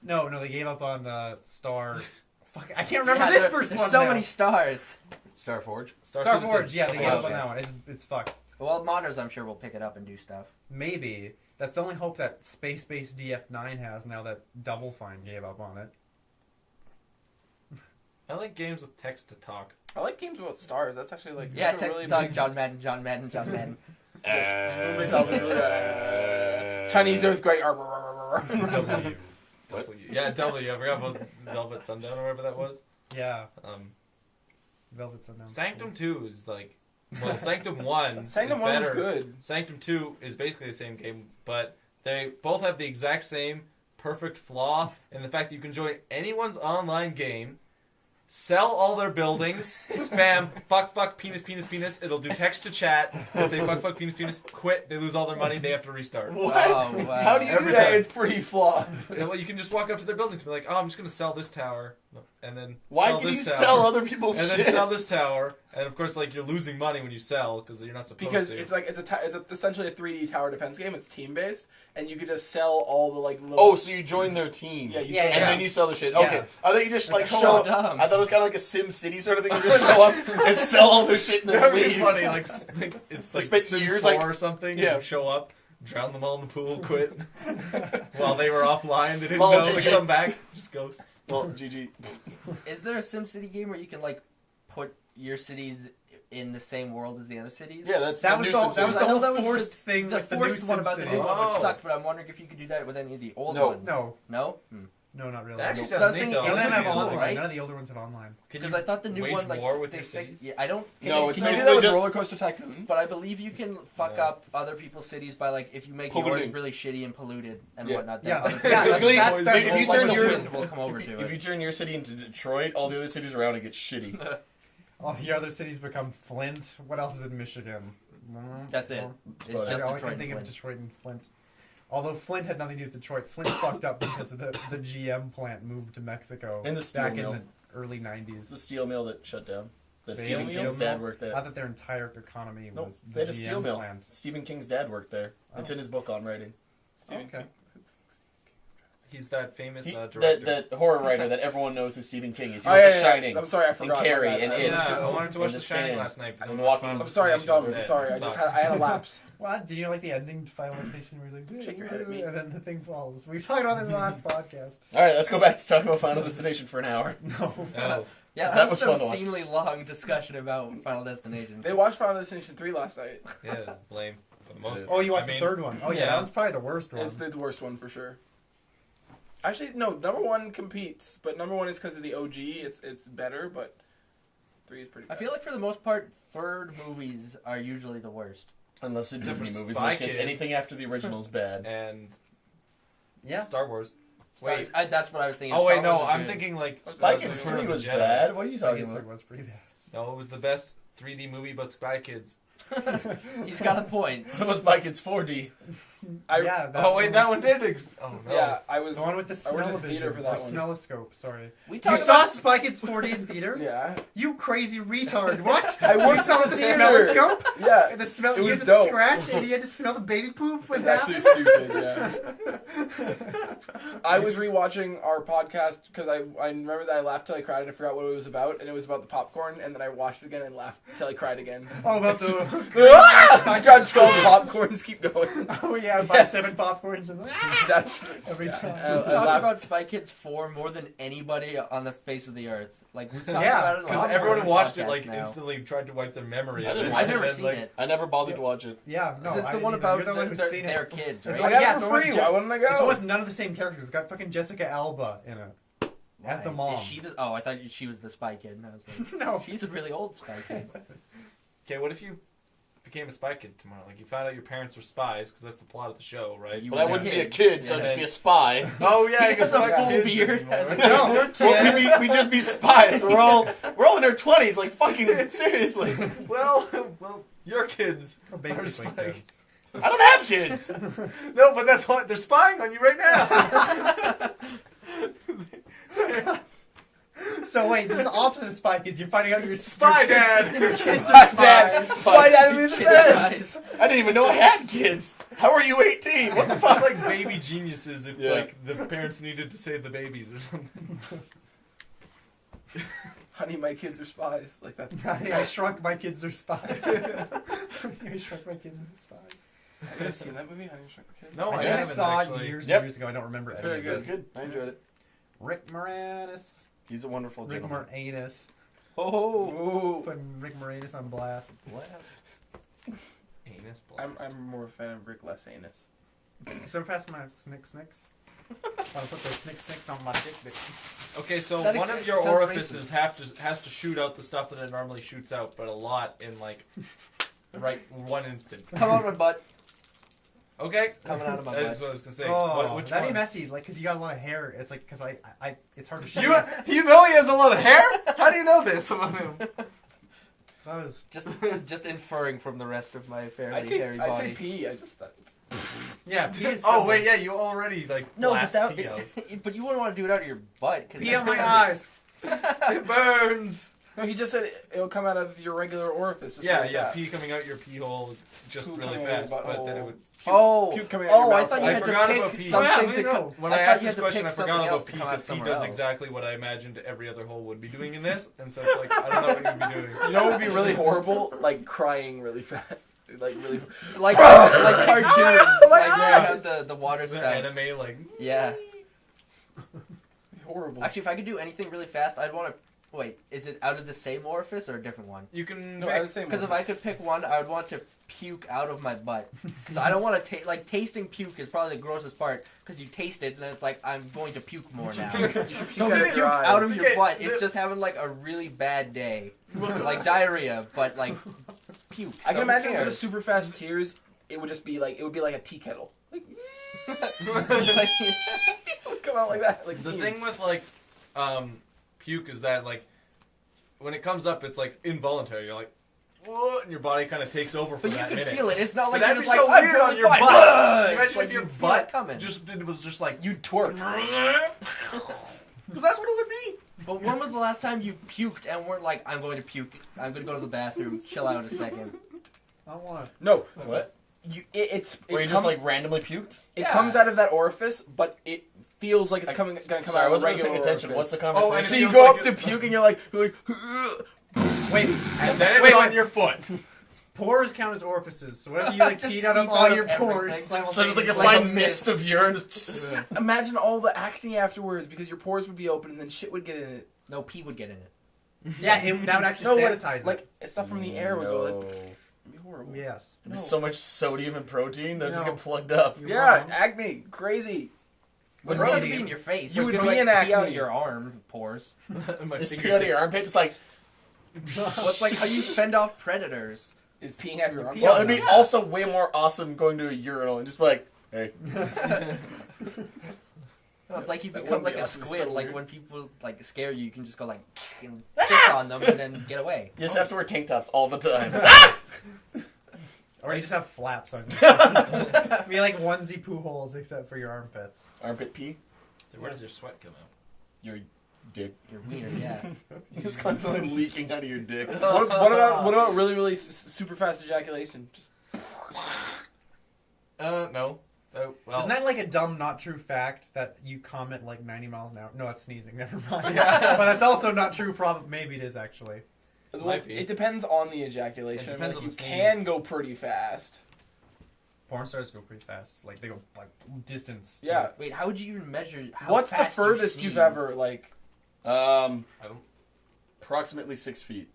No, they gave up on Star. Fuck, I can't remember Yeah, this there- first there's one. so now. many stars. Starforge. Starforge. Yeah, they gave up on okay. that one. It's fucked. Well, modders, I'm sure will pick it up and do stuff. Maybe that's the only hope that Space-Based DF9 has now that Double Fine gave up on it. I like games with text to talk. I like games about stars. That's actually like Yeah, that's a text really dog, big- John Madden, John Madden, John Madden. Yes, myself is really, Chinese earthquake. W. What? Yeah, W. I forgot about Velvet Sundown or whatever that was. Yeah, Um, Velvet Sundown. Sanctum 2 is like... Well, Sanctum 1 Sanctum is 1 was better. good. Sanctum 2 is basically the same game, but they both have the exact same perfect flaw in the fact that you can join anyone's online game, sell all their buildings, spam fuck penis penis penis. It'll do text to chat and say fuck penis penis. Quit. They lose all their money. They have to restart. What? Oh, wow. How do you do Every Yeah, that? it's pretty flawed. Yeah, well, you can just walk up to their buildings and be like, "Oh, I'm just gonna sell this tower," and then Why sell can this you tower, sell other people's and shit? then sell this tower, and of course, like you're losing money when you sell because you're not supposed Because to. it's like it's essentially a 3D tower defense game. It's team based, and you could just sell all the like little. Oh, so you join their team. Yeah, you Yeah, can- And yeah. then you sell the shit. Yeah. Okay. I thought you just like That's show so up. dumb. I thought it was kind of like a Sim City sort of thing. You just show up and sell all their shit and then That'd be leave. funny. Like it's like spent Sims years, 4 like- or something. yeah. You show up, drown them all in the pool, quit while they were offline. They didn't Well, know. They GG. come back, just ghosts. Well, GG. Is there a SimCity game where you can like put your cities in the same world as the other cities? Yeah, that's That the was new the Sim that was City. the whole That was forced thing The with the new forced one about the SimCity. new one, Oh. which sucked, but I'm wondering if you could do that with any of the old No. ones. No, No? no, not really. That actually No, sounds that's neat the- though. None of them That'd have be cool, online. right? None of the older ones have online. Can Because you I thought the new wage one, like, war with they your fixed. cities? Yeah, I don't. No, it's Can you do that basically with just Roller Coaster Tycoon? But I believe you can fuck Yeah. up other people's cities by like if you make Polluting. yours really shitty and polluted and Yeah. whatnot. Then Yeah, other yeah, people's Basically, that's if you like turn the your wind will come over to if it. you turn your city into Detroit, all the other cities around it get shitty. All the other cities become Flint. What else is in Michigan? That's it. Well, It's about just all I Detroit can and think of Flint. Detroit and Flint. Although Flint had nothing to do with Detroit. Flint fucked up because of the GM plant moved to Mexico And the steel back mill. in the early It's the 90s. steel mill that shut down. That Steel Stephen mill? King's dad worked I there. thought their entire economy No, was they the had a steel GM mill. plant. Stephen King's dad worked there. It's Oh. in his book on writing. Stephen Okay. King. He's that famous director. That horror writer that everyone knows who Stephen King is. He Oh, wrote yeah, The yeah, Shining. I'm sorry, I forgot. my Carrie bad. and I'm It. Yeah, I wanted to watch And The The Shining Stand. last night. but I'm then walking- Final I'm sorry, I'm Destination dumb. I'm was sorry. dead. I just Sucks. had a lapse. What? Did you like the ending to Final Destination where he's like, Shake your head at me. and then the thing falls? We talked about this in the last podcast. All right, let's go back to talking about Final Destination for an hour. No. Oh, Yeah, That that was was some fun to watch. obscenely long discussion about Final Destination. They watched Final Destination 3 last night. yeah, it's lame for the most It is. part. Oh, you watched I mean, the third one. Oh, yeah, yeah. that one's probably the worst one. It's the worst one for sure. Actually, no. Number 1 competes, but number 1 is because of the OG. It's better, but 3 is pretty. I Bad. feel like for the most part, third movies are usually the worst. Unless it's Except Disney for movies, in Spy which case Kids. anything after the original is bad. And yeah. Star Wars. Wait. That's what I was thinking. Oh wait, Star no, Wars is I'm good. thinking like Spy Return Kids of 3 the was Jedi. bad. What are you I talking guess about? it was pretty bad. No, it was the best 3D movie, but Spy Kids. He's got a point. What was Spy Kids 4D? Yeah. Oh wait, that one did. Oh no. Yeah, I was. The one with the I went to the smell-o-vision, theater for that or one. smelloscope, sorry. We You talked saw about Spy Kids 4D in theaters? Yeah. You crazy retard. What? I You worked saw in the the theater. smelloscope? Yeah. And the smell, It you was had to dope. scratch and you had to smell the baby poop when It's that actually happened? stupid, yeah. I was rewatching our podcast because I remember that I laughed till I cried and I forgot what it was about, and it was about the popcorn, and then I watched it again and laughed till I cried again. Oh, about the... Scratch 12 popcorns, keep going. Oh, yeah, buy 7 popcorns and... That's Every yeah. time. I We've talked laughed. about Spy Kids 4 more than anybody on the face of the earth. Like we've talked Yeah, about it a Because lot everyone more who on watched it podcasts like now. instantly tried to wipe their memory I of didn't it. watch I've never And then, seen like, it. I never bothered to watch it. Yeah, no, It's I the one didn't about either. You're the one who's their, seen their it. kids, It's right? I Yeah, got it the for one free. Je- Why wouldn't I It's go? with none of the same characters. It's got fucking Jessica Alba in it. As the Why? mom. Is she the, oh, I thought she was the Spy Kid. And I was like, No. she's a really old Spy Kid. Okay, what if you became a spy kid tomorrow? Like, you found out your parents were spies, because that's the plot of the show, right? But I wouldn't be a kid, so I'd just be a spy. Oh, yeah, because He has a we're not full kids beard. anymore. No, we'd just be spies. We're all in our 20s. Like, fucking seriously. Well, your kids Or are basically spies. kids. I don't have kids. No, but that's what they're spying on you right now. So wait, this is the opposite of Spy Kids. You're finding out you're Spy Dad. Your kids Spy are spies. Dad. Spy Dad would be the Kid best. spies. I didn't even know I had kids. How are you 18? What the It's fuck? like baby geniuses if Yeah. like the parents needed to save the babies or something. Honey, my kids are spies. Like that's. Honey, I Shrunk My Kids Are Spies. Honey, I Shrunk My Kids Are Spies. Have you guys seen that movie? Honey, I Shrunk the Kids? No, I I just haven't saw actually. it years Yep. and years ago. I don't remember It's it. very That's good. I enjoyed it. Rick Moranis. He's a wonderful Rick gentleman. Moranis. Oh, Ooh. Putting Rick Moranis on blast. Anus I'm blast. more a fan of Rick Less Anus. So past my snicks. Want to put the snicks on my dick. Okay, so That one of sounds your racist. orifices has to shoot out the stuff that it normally shoots out, but a lot in like right one instant. come out of my butt. Okay, Coming out of my that is butt. what I was gonna say. Oh, Which that'd one? be messy. Like, cause you got a lot of hair. It's like, cause I it's hard to shoot. You know he has a lot of hair? How do you know this about him? That was Just inferring from the rest of my fairly I'd say hairy I'd body. say pee. I just yeah. Pee is Oh so- wait, yeah, you already like No, but blast that, pee out. but you wouldn't want to do it out of your butt. Cause Pee that on my hurts. eyes. It burns. no. He just said it'll come out of your regular orifice. Just Yeah, really yeah, fast. pee coming out your pee hole just Poo really coming out fast, your but then it butthole. would. Oh, Puke coming out your I mouth. thought you I had forgot to about pick pee. Oh, yeah, something we to. know. When I I thought asked you this had to question, pick I forgot something about else to pee come out because pee somewhere does else. exactly what I imagined every other hole would be doing in this, and so it's like I don't know what you'd be doing. You know what would be really horrible? Like crying really fast. Like really. like cartoons. Like God. you have the water The spouts. anime like Yeah. Horrible. Actually, if I could do anything really fast, I'd want to. Wait, is it out of the same orifice or a different one? you can no, pick- I would say Because if I could pick one, I would want to puke out of my butt. Because I don't want to like tasting puke is probably the grossest part. Because you taste it and then it's like I'm going to puke more now. You should So puke out if of you your puke eyes. out of your Okay, butt, it's the- just having like a really bad day, like diarrhea, but like puke. I can So imagine who with the cares? super fast tears, it would just be like a tea kettle. Like Like, it would come out like that. Like The steam. thing with like puke is that like when it comes up, it's like involuntary. You're like, whoa, and your body kind of takes over for but you that can minute. feel it. It's not But like that'd you're be just so like weird I'm on doing your fine. butt. Imagine Like, if your you feel it butt coming. it was just like you twerk. because that's what it would be. But when was the last time you puked and weren't like, I'm going to puke, I'm going to go to the bathroom, chill out a second? I don't want to. No, What? it's Where it you just come- like randomly puked? it Yeah. comes out of that orifice, but it feels like it's gonna come Sorry, I out of a wasn't really regular paying attention. orifice. What's the Oh, conversation? and So it you feels go like up to it- puke and you're like Wait, And then it's wait, on wait. your foot. pores count as orifices. So whatever you like Just peed out of seep all out your of pores everything. So just simultaneously. like a Like a fine mist of urine. Just imagine all the acne afterwards because your pores would be open and then shit would get in it. No, pee would get in it. Yeah, that would actually sanitize like stuff from the air would go like it'd be horrible. it. Yes. There's so much sodium and protein that just No. get plugged up. You're Yeah, wrong. acne, crazy. Wouldn't Bro, have to you- be in your face. you Like, would you'd be like in pee acne. out of your arm pores. My Just pee out of fingertips. your armpit. Just like. What's like how you fend off predators? Is peeing out of your arm? Pee Well, out it'd be Yeah. also way more awesome going to a urinal and just be like, hey. No, it's like you That become would be like a awesome. It's squid. so like weird. when people like scare you, you can just go like and piss on them and then get away. You just have to wear tank tops all the time. Or you just have flaps on you. Be like onesie poo holes except for your armpits. Armpit pee. Where does your sweat come out? Your dick. You're weird, yeah. Just constantly leaking out of your dick. What about really super fast ejaculation? Just No. Oh, well. Isn't that like a dumb, not true fact that you comment like 90 miles an hour? No, that's sneezing. Never mind. Yeah. But that's also not true. Maybe it is actually. It well, might be. it depends on the ejaculation. It depends Like, on you the can sneeze. go pretty fast. Porn stars go pretty fast. Like they go like distance. Yeah. Wait, how would you even measure? How What's the fast you furthest you've sneeze? ever like? I don't. Approximately 6 feet.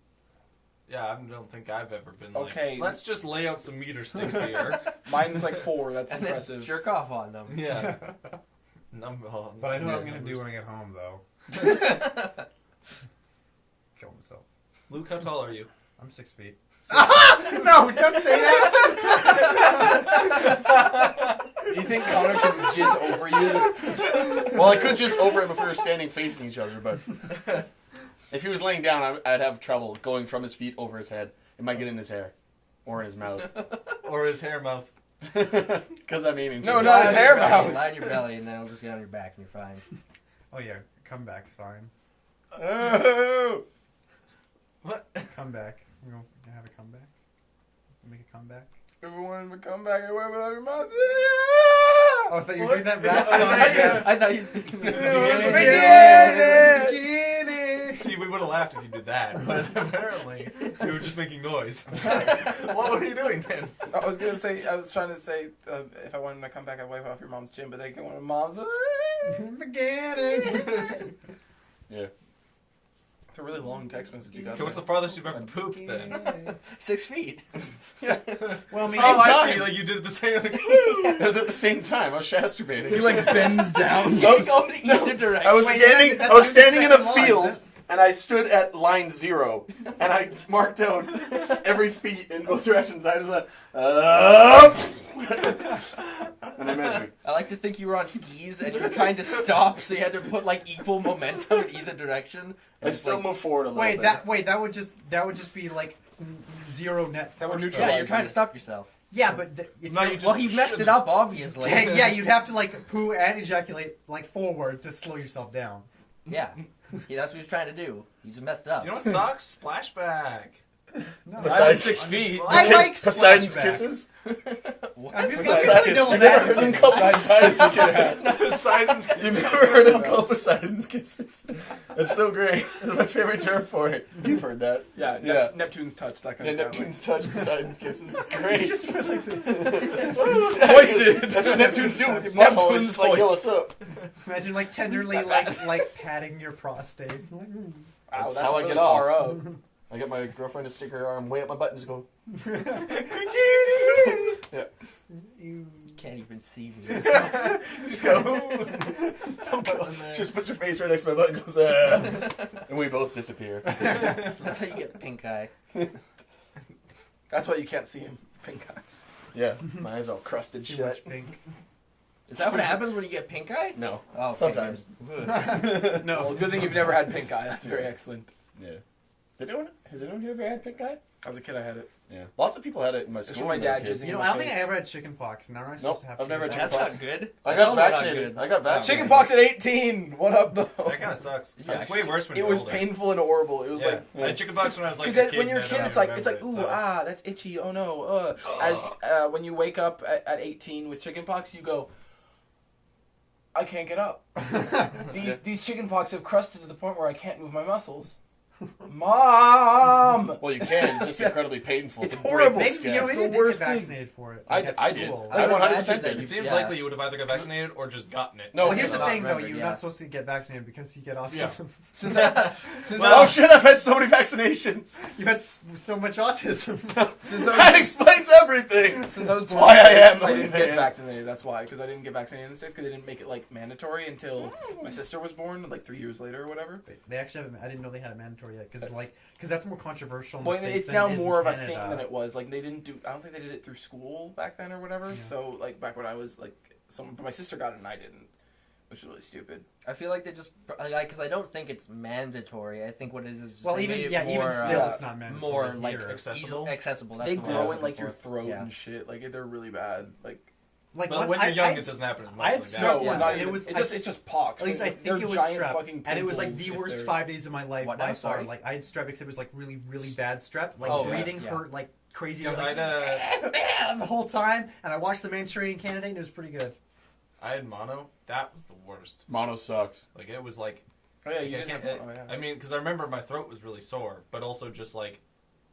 Yeah, I don't think I've ever been like. Okay. Let's just lay out some meter sticks here. Mine's like 4. That's And then impressive. jerk off on them. Yeah. But I know what I'm gonna do when I get home though. Kill myself. Luke, how tall are you? I'm 6 feet. No, don't say that. You think Connor can jizz over you? Well, I could just over him if we were standing facing each other, but if he was laying down, I'd have trouble going from his feet over his head. It might get in his hair or in his mouth. Or his hair mouth. Because I'm aiming. No, not his hair mouth. Lie on your belly, and then it'll just get on your back, and you're fine. Oh yeah, comeback's fine. Oh! What? Comeback. We're gonna have a comeback. Make a comeback. Everyone would come back and wear it out your mouth. Oh, I thought you were doing that rap song again. I thought he's. See, we would have laughed if you did that, but apparently you were just making noise. What were you doing then? I was trying to say, if I wanted to come back, I'd wipe off your mom's chin, but they go on mom's. Beginning. Yeah. It's a really long text message you got. Okay, what's the farthest you've ever pooped then? 6 feet. Well, I mean, Oh, I time. see. Like you did the same. Like, It was at the same time. I was masturbating. He like bends down. No, Go in either direction. I was Wait, standing. that's I was like the standing in a second law, field, isn't it? and I stood at line 0, and I marked out every feet in both directions. I just went up, and I measured. I like to think you were on skis and you were trying to stop, so you had to put like equal momentum in either direction. I still move forward a little bit. that would just be like zero net. That would force. neutralize Yeah, you're trying to stop yourself. Yeah, but if No, you you just- Well, he messed it up, obviously. yeah, you'd have to like poo and ejaculate like forward to slow yourself down. Yeah, that's what he was trying to do. He just messed it up. you know what sucks? Splashback. No, Besides 6 feet. I like Poseidon's splashback. kisses. I'm just Poseidon's gonna say devil's I've never heard advocate. them called Poseidon's kisses. Poseidon's You've never heard them called Poseidon's kisses? It's so great. It's my favorite term for it. You've heard that. Yeah, Yeah. Neptune's touch, that kind Yeah, of Neptune's touch, Poseidon's kisses. It's great. Just went like this. Hoisted. That's what Neptune's doing with your butthole. It's just like, yo, what's up? Imagine like tenderly like patting your prostate. Wow, That's that's how I really get off. far up. I get my girlfriend to stick her arm way up my butt and just go, yeah. You Can't even see me. Just go, just put your face right next to my butt and goes, ah. And we both disappear. That's how you get pink eye. That's why you can't see him. Pink eye. Yeah, my eyes all crusted too shut. much pink. Is that what happens when you get pink eye? No. Oh, okay, Sometimes. good. Well, good thing you've never had pink eye. That's very excellent. Yeah. Has anyone here ever had pink eye? As a kid, I had it. Yeah. Lots of people had it in my It's school. from my when they were dad kids. jizzing. You know, I don't think I ever had chicken pox. Now am I supposed to have I've never had chicken chicken That's pox. not good. I That's got also not vaccinated. good. I got vaccinated. Chicken pox at 18. What up, though? That kind of sucks. Yeah, It's way worse when It you're was older. painful and horrible. It was Yeah. like I had chicken pox when I was like because a kid. when you're a and I kid, don't it's like remember ooh it, so. that's itchy. Oh no. As when you wake up at 18 with chicken pox, you go, I can't get up. These chicken pox have crusted to the point where I can't move my muscles. Mom. Well, you can. It's just incredibly painful. It's to break horrible. the Maybe skin. you know, It's maybe the you did worst get thing. vaccinated for it. I like, at did. school. I 100% Imagine did. It seems Yeah. likely you would have either got vaccinated or just gotten it. No, Well, here's the not thing, though. remembered, You're yeah. not supposed to get vaccinated because you get autism. Yeah. Since Well- Oh shit! I've had so many vaccinations. You had so much autism. since That explains everything. Since I was born, why I am I didn't the way I get am. vaccinated. That's why, because I didn't get vaccinated in the States because they didn't make it like mandatory until my sister was born, like 3 years later or whatever. They actually haven't. I didn't know they had it mandatory yet because that's more controversial. In Well, the States it's than now it is in more of a Canada. thing than it was. Like they didn't do. I don't think they did it through school back then or whatever. Yeah. So like back when I was like, but my sister got it and I didn't, which is really stupid. I feel like they just because I don't think it's mandatory. I think what it is just Well, they even made it yeah, more, even still, uh, it's not mandatory. more like here. accessible. accessible. That's They the word I grow was in like looking your for. throat Yeah. and shit. Like they're really bad. Like Like But when you're young, it doesn't happen as much. I had like that. strep no, once, not and even. it was It's just pox. At least I Like, think they're it was giant strep, fucking and it was like pimples the if worst they're- 5 days of my life What by now, far. sorry? Like I had strep because it was like really, really bad strep. Like Oh, breathing yeah. hurt like crazy. I Dude, was like the whole time, and I watched the Manchurian Candidate, and it was pretty good. I had mono. That was the worst. Mono sucks. Like it was like. Oh yeah, you I didn't have. can't- Oh, yeah. I mean, because I remember my throat was really sore, but also just like,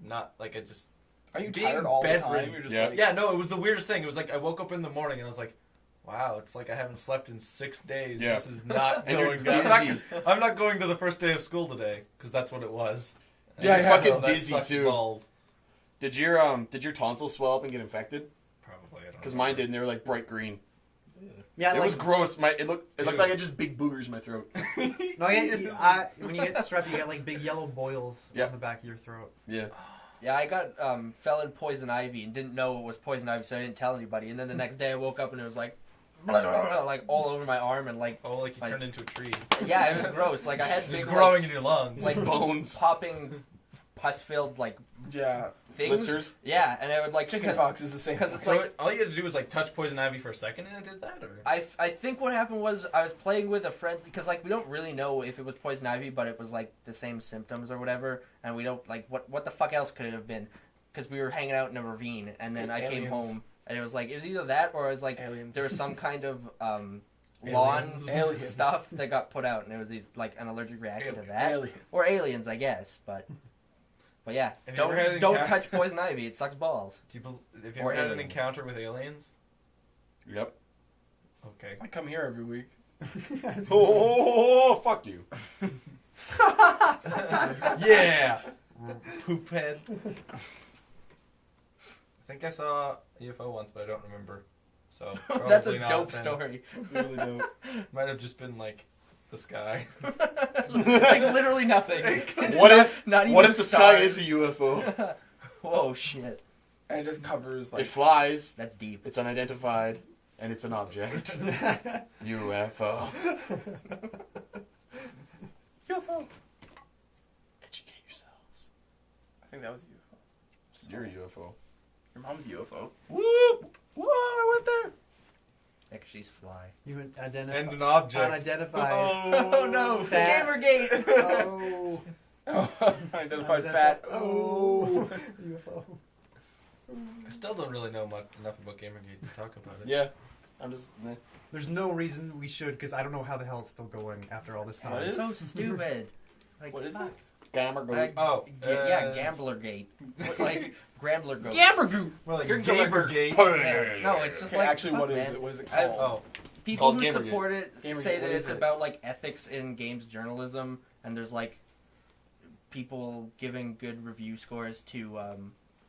not like I just. Are you being tired all the bedridden. time? You're just Yeah. like Yeah, no, it was the weirdest thing. It was like I woke up in the morning and I was like, wow, it's like I haven't slept in 6 days. Yeah. This is not And you're going. I'm dizzy. I'm not going to the first day of school today because that's what it was. And Yeah, so yeah. Fucking that dizzy, sucked too. Balls. Did your tonsils swell up and get infected? Probably. I don't Because know. mine did, and they were like bright green. Yeah, It like was gross. It looked Dude. like I had just big boogers in my throat. no, when you get strep, you get like big yellow boils Yeah. on the back of your throat. Yeah. Yeah, I got fell in poison ivy and didn't know it was poison ivy, so I didn't tell anybody. And then the next day I woke up and it was like, blah, blah, blah, like all over my arm and like. Oh, like you turned into a tree. Yeah, it was gross. Like I had It's big growing in your lungs. like bones, popping, pus-filled like things. blisters. Yeah, and I would like Chickenpox is the same. because it's So like all you had to do was like touch poison ivy for a second, and it did that, or I think what happened was I was playing with a friend because like we don't really know if it was poison ivy, but it was like the same symptoms or whatever, and we don't like what the fuck else could it have been? Because we were hanging out in a ravine, and then I came home, and it was like it was either that or it was like Aliens. there was some kind of lawn Aliens. stuff that got put out, and it was like an allergic reaction to that, Aliens. or aliens, I guess, but yeah, Have you ever had an don't encounter- touch poison ivy. It sucks balls. have you Or ever had an aliens. encounter with aliens? Yep. Okay. I come here every week. Oh, fuck you. Yeah. Poop head. I think I saw a UFO once, but I don't remember. So That's a probably not dope then. story. It's really dope. Might have just been like the sky. Like literally nothing. What if? Not even What if the sky stars. is a UFO? Whoa, shit. And it just covers like It flies. That's deep. It's unidentified, and it's an object. UFO. UFO. Educate yourselves. I think that was a UFO. You're a UFO. Your mom's a UFO. Whoop! Whoa! I went there. Like she's fly. You identify And an object. unidentified. Oh no! Fat. Gamergate! Oh. Identified fat. Oh. UFO. I still don't really know enough about Gamergate to talk about it. Yeah. I'm just. There's no reason we should, because I don't know how the hell it's still going after all this time. What is? So stupid. Like, What is fuck. it? Gamergate. Oh, Yeah, Gamblergate. It's like Grambler Goat. Gambergoo. More like You're Gamergate. Yeah, no, it's just Okay, like actually, fuck, what is man. it? What is it I- called? Oh, People called who Gamergate. support it Gamergate, say that what it's is it? about like ethics in games journalism, and there's like people giving good review scores to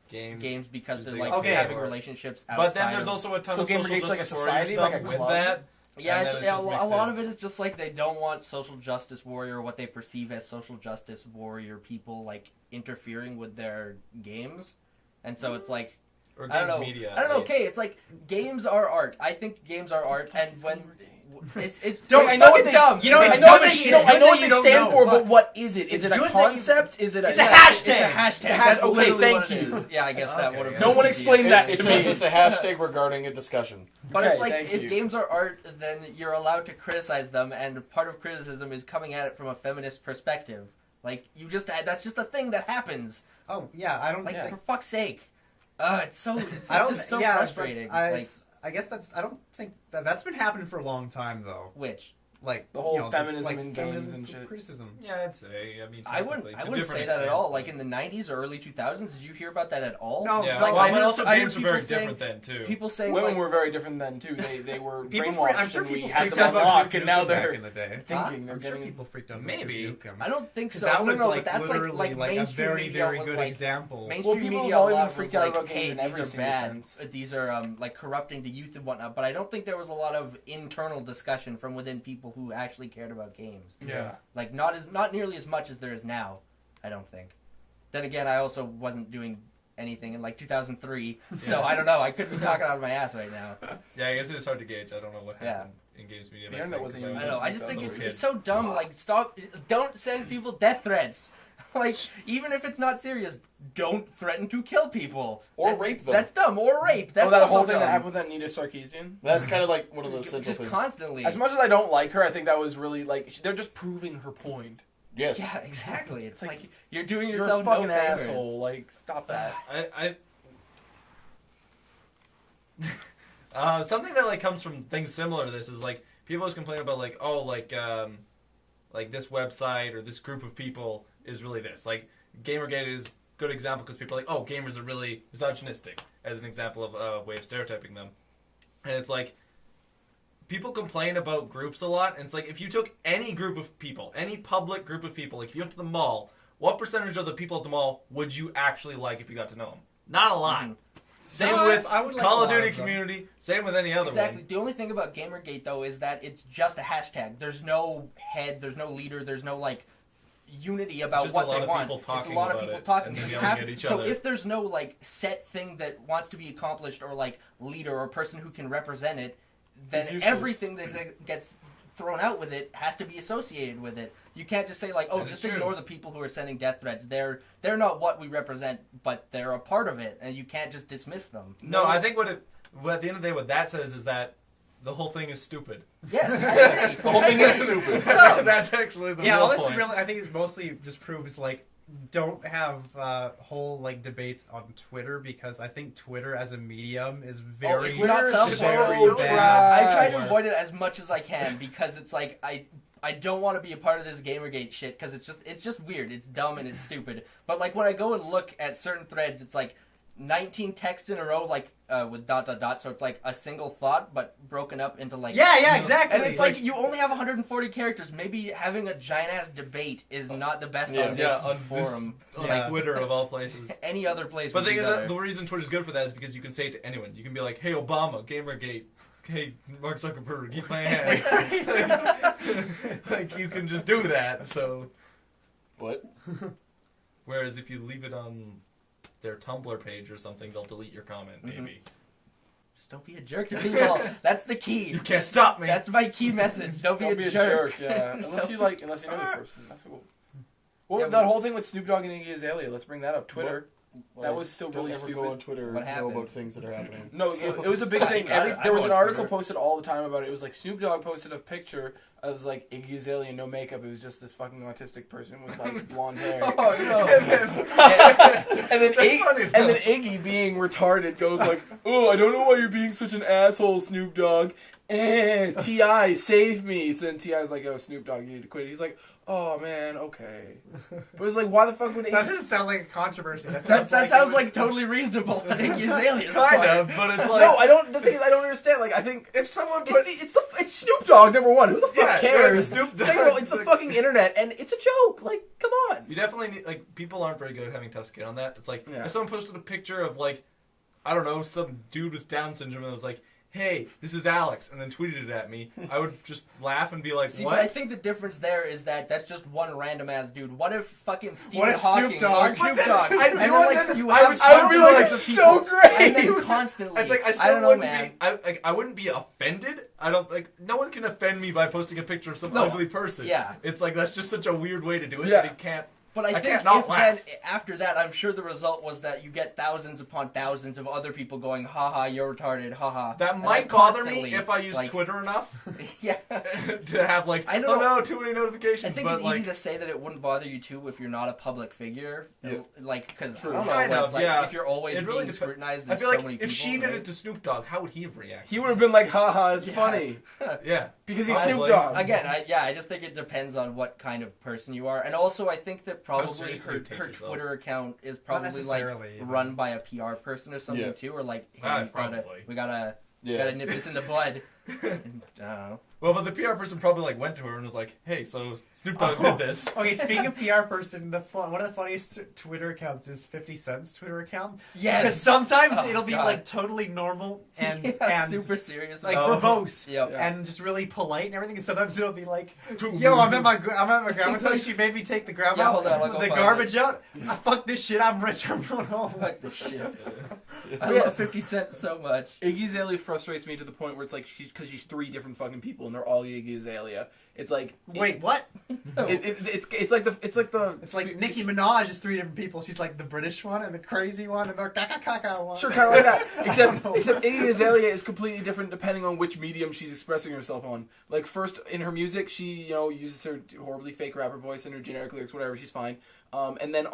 games because they're like Okay. having relationships outside. but then there's of- also a ton So of social Gamergate's like a justice society, warrior like stuff a with club? that. Yeah, And it's, then it's just a mixed lot in. of it is just like they don't want social justice warrior, what they perceive as social justice warrior people, like interfering with their games, and so it's like Or I don't games know. media. I don't know. at least. Okay, it's like games are art. I think games are art, and when it's Don't- it's I know fucking what they- dumb. you know, I it's know dumb what as they, shit. no, It's I good know that what you they don't stand know. for, but Fuck. what is it? Is It's it a good that you- concept? Is it a... It's a hashtag. It's a hashtag. It's a hash- That's okay, literally thank what it you. is. Yeah, I guess that Okay, would have. yeah. No one explained that It's to a, me. it's a hashtag regarding a discussion. But Okay, it's like thank if you. games are art, then you're allowed to criticize them, and part of criticism is coming at it from a feminist perspective. Like that's just a thing that happens. Oh, yeah, I don't Like think... for fuck's sake, it's I don't, just so yeah, but frustrating. I guess I don't think that's been happening for a long time, though. Which Like The whole you know, feminism like in feminism games and shit. criticism. Yeah, I'd say. I mean, I wouldn't technically, to say different that at extents, all. but- Like in the '90s or early 2000s, did you hear about that at all? No, Yeah, like, well, I but heard- also I heard games were very people saying- different then too. People saying Women like, were very different then, too. They were People brainwashed, I'm sure and we people had freaked them out on about lock, Duke and now Nukem back they're in the day. thinking they're I'm sure getting... people freaked out about Maybe. Duke Nukem. I don't think 'Cause so. that was no, like but that's literally like a mainstream very, media very was good like, example. Mainstream Well, people media have always a been lot freaked was out like, about games hey, in every these are single bad. sense. These are like corrupting the youth and whatnot. But I don't think there was a lot of internal discussion from within people who actually cared about games. Yeah. Like not nearly as much as there is now. I don't think. Then again, I also wasn't doing anything in like 2003, so I don't know. I could be talking out of my ass right now. Yeah, I guess it is hard to gauge. I don't know what happened in games media. The back internet then, wasn't 'cause even- I know. I just think was a it's little so dumb. Like, stop! Don't send people death threats. Like, even if it's not serious, don't threaten to kill people Or rape them. That's dumb. Or rape. That's Oh, that also whole thing dumb. that happened with that Nita Sarkeesian? That's kind of like one of those central Just things. constantly. As much as I don't like her, I think that was really, like, they're just proving her point. Yes. Yeah, exactly. It's It's like you're doing You're yourself a fucking no favors. asshole. Like, stop that. Something that like comes from things similar to this is like people always complain about like this website or this group of people is really this. Like Gamergate is a good example because people are like, oh, gamers are really misogynistic as an example of a way of stereotyping them. And it's like people complain about groups a lot, and it's like if you took any group of people, any public group of people, like if you went to the mall, what percentage of the people at the mall would you actually like if you got to know them? Not a lot. Mhm. Same No, with I would like Call a of lot Duty of them. community. Same with any other Exactly. one. The only thing about Gamergate though is that it's just a hashtag. There's no head. There's no leader. There's no like unity about just what a lot they of want. people It's a talking lot of about people it talking. and So, then you yelling have, at each so other. if there's no like set thing that wants to be accomplished or like leader or person who can represent it, then It's useless. everything that gets thrown out with it has to be associated with it. You can't just say like, oh, That is just true. ignore the people who are sending death threats. They're not what we represent, but they're a part of it, and you can't just dismiss them. No, I think what at the end of the day, what that says is that the whole thing is stupid. Yes, I agree. The whole thing is stupid. That's actually the Yeah, real honestly, point. really, I think it mostly just proves like don't have whole like debates on Twitter, because I think Twitter as a medium is very it's not self-harm. very So bad. I try to avoid it as much as I can because it's like I don't want to be a part of this Gamergate shit because it's just weird. It's dumb and it's stupid. But like when I go and look at certain threads, it's like 19 texts in a row, like with ... So it's like a single thought, but broken up into like Yeah, exactly. And it's like you only have 140 characters. Maybe having a giant ass debate is not the best on this on forum. on Yeah. Twitter of all places. Any other place. But would the thing be is, better. the reason Twitter's good for that is because you can say it to anyone. You can be like, "Hey, Obama, Gamergate. Hey, Mark Zuckerberg, eat my ass." like you can just do that. So, What? whereas if you leave it on their Tumblr page or something, they'll delete your comment. Maybe. Just don't be a jerk to people. That's the key. You can't stop me. That's my key message. Don't be a jerk. Yeah, unless you know the person. That's cool. Well, Yeah, that but- whole thing with Snoop Dogg and Iggy Azalea. Let's bring that up. Twitter. That was so Don't really ever stupid. go on Twitter What and know happened? about things that are happening. No, it was a big thing. I There was go an on article Twitter. posted all the time about it. It was like Snoop Dogg posted a picture of like Iggy Azalea, no makeup. It was just this fucking autistic person with like blonde hair. Oh no. and then That's funny, and then Iggy, being retarded, goes like, "Oh, I don't know why you're being such an asshole, Snoop Dogg. T.I., save me." So then T.I.'s like, "Oh, Snoop Dogg, you need to quit." He's like, "Oh man, okay." But it's like, why the fuck would That Iggy? doesn't sound like a controversy. That That sounds sounds it was- like totally reasonable. Iggy Azalea's kind part. of, but it's like No, I don't. The thing is, I don't understand. Like, I think if someone put it's Snoop Dogg, number one. Who the fuck Yeah, cares? it's Snoop Dogg. Second of all, it's the fucking internet, and it's a joke. Like, come on. You definitely need, like, people aren't very good at having tough skin on that. It's like, Yeah. if someone posted a picture of, like, I don't know, some dude with Down syndrome and was like, "Hey, this is Alex," and then tweeted it at me, I would just laugh and be like, See, "What?" but I think the difference there is that that's just one random ass dude. What if fucking Stephen What if Hawking Snoop Dogg? or Snoop But then Dogg? I- And you then, know what, like, then you I have would I would be Hundreds like, of it's people. so great. and then constantly. It's like I still don't know, wouldn't man. be. I wouldn't be offended. I don't like. No one can offend me by posting a picture of some No. ugly person. Yeah. It's like that's just such a weird way to do it. Yeah. That it can't. But I I think can't not if laugh. then after that, I'm sure the result was that you get thousands upon thousands of other people going, "Haha, you're retarded, haha." That And, might like, bother me constantly, if I use like- Twitter enough Yeah. to have like, I oh don't no, too many notifications. I think but it's like, easy to say that it wouldn't bother you too if you're not a public figure, Yeah. like because I True. don't know, Kind when of, it's like, yeah. if you're always It really being dep- scrutinized, I there's feel so like many if people, she did right? it to Snoop Dogg, how would he have reacted? He would have been like, "Haha, it's Yeah. funny," Yeah, because he's Probably. Snoop Dogg. Again, I just think it depends on what kind of person you are, and also I think that probably seriously you take her yourself. Twitter account is Not probably like necessarily. run by a PR person or something Yeah. too, or like, hey, Probably. we gotta Yeah. nip this in the bud. And, I don't know. Well, but the PR person probably like went to her and was like, "Hey, so Snoop Dogg did this." Okay, speaking of PR person, one of the funniest Twitter accounts is 50 Cent's Twitter account. Because Yes, sometimes Oh, it'll be God. like totally normal and yeah, and super serious. like Oh. verbose. Yep. Yeah. And just really polite and everything. And sometimes it'll be like, Too "Yo, I'm rude. at my grandma's house. She made me take the grandma Yeah, hold on, I'll go the find garbage out. I fuck this shit. I'm rich. I'm going home." Fuck this shit. I love 50 Cent so much. Iggy Azalea frustrates me to the point where it's like because she's three different fucking people and they're all Iggy Azalea. It's like Wait, what? it's like the It's like Nicki Minaj is three different people. She's like the British one and the crazy one and the caca one. Sure, kind of like that. I Except don't know. Iggy Azalea is completely different depending on which medium she's expressing herself on. Like first in her music, she uses her horribly fake rapper voice and her generic lyrics, whatever. She's fine. And then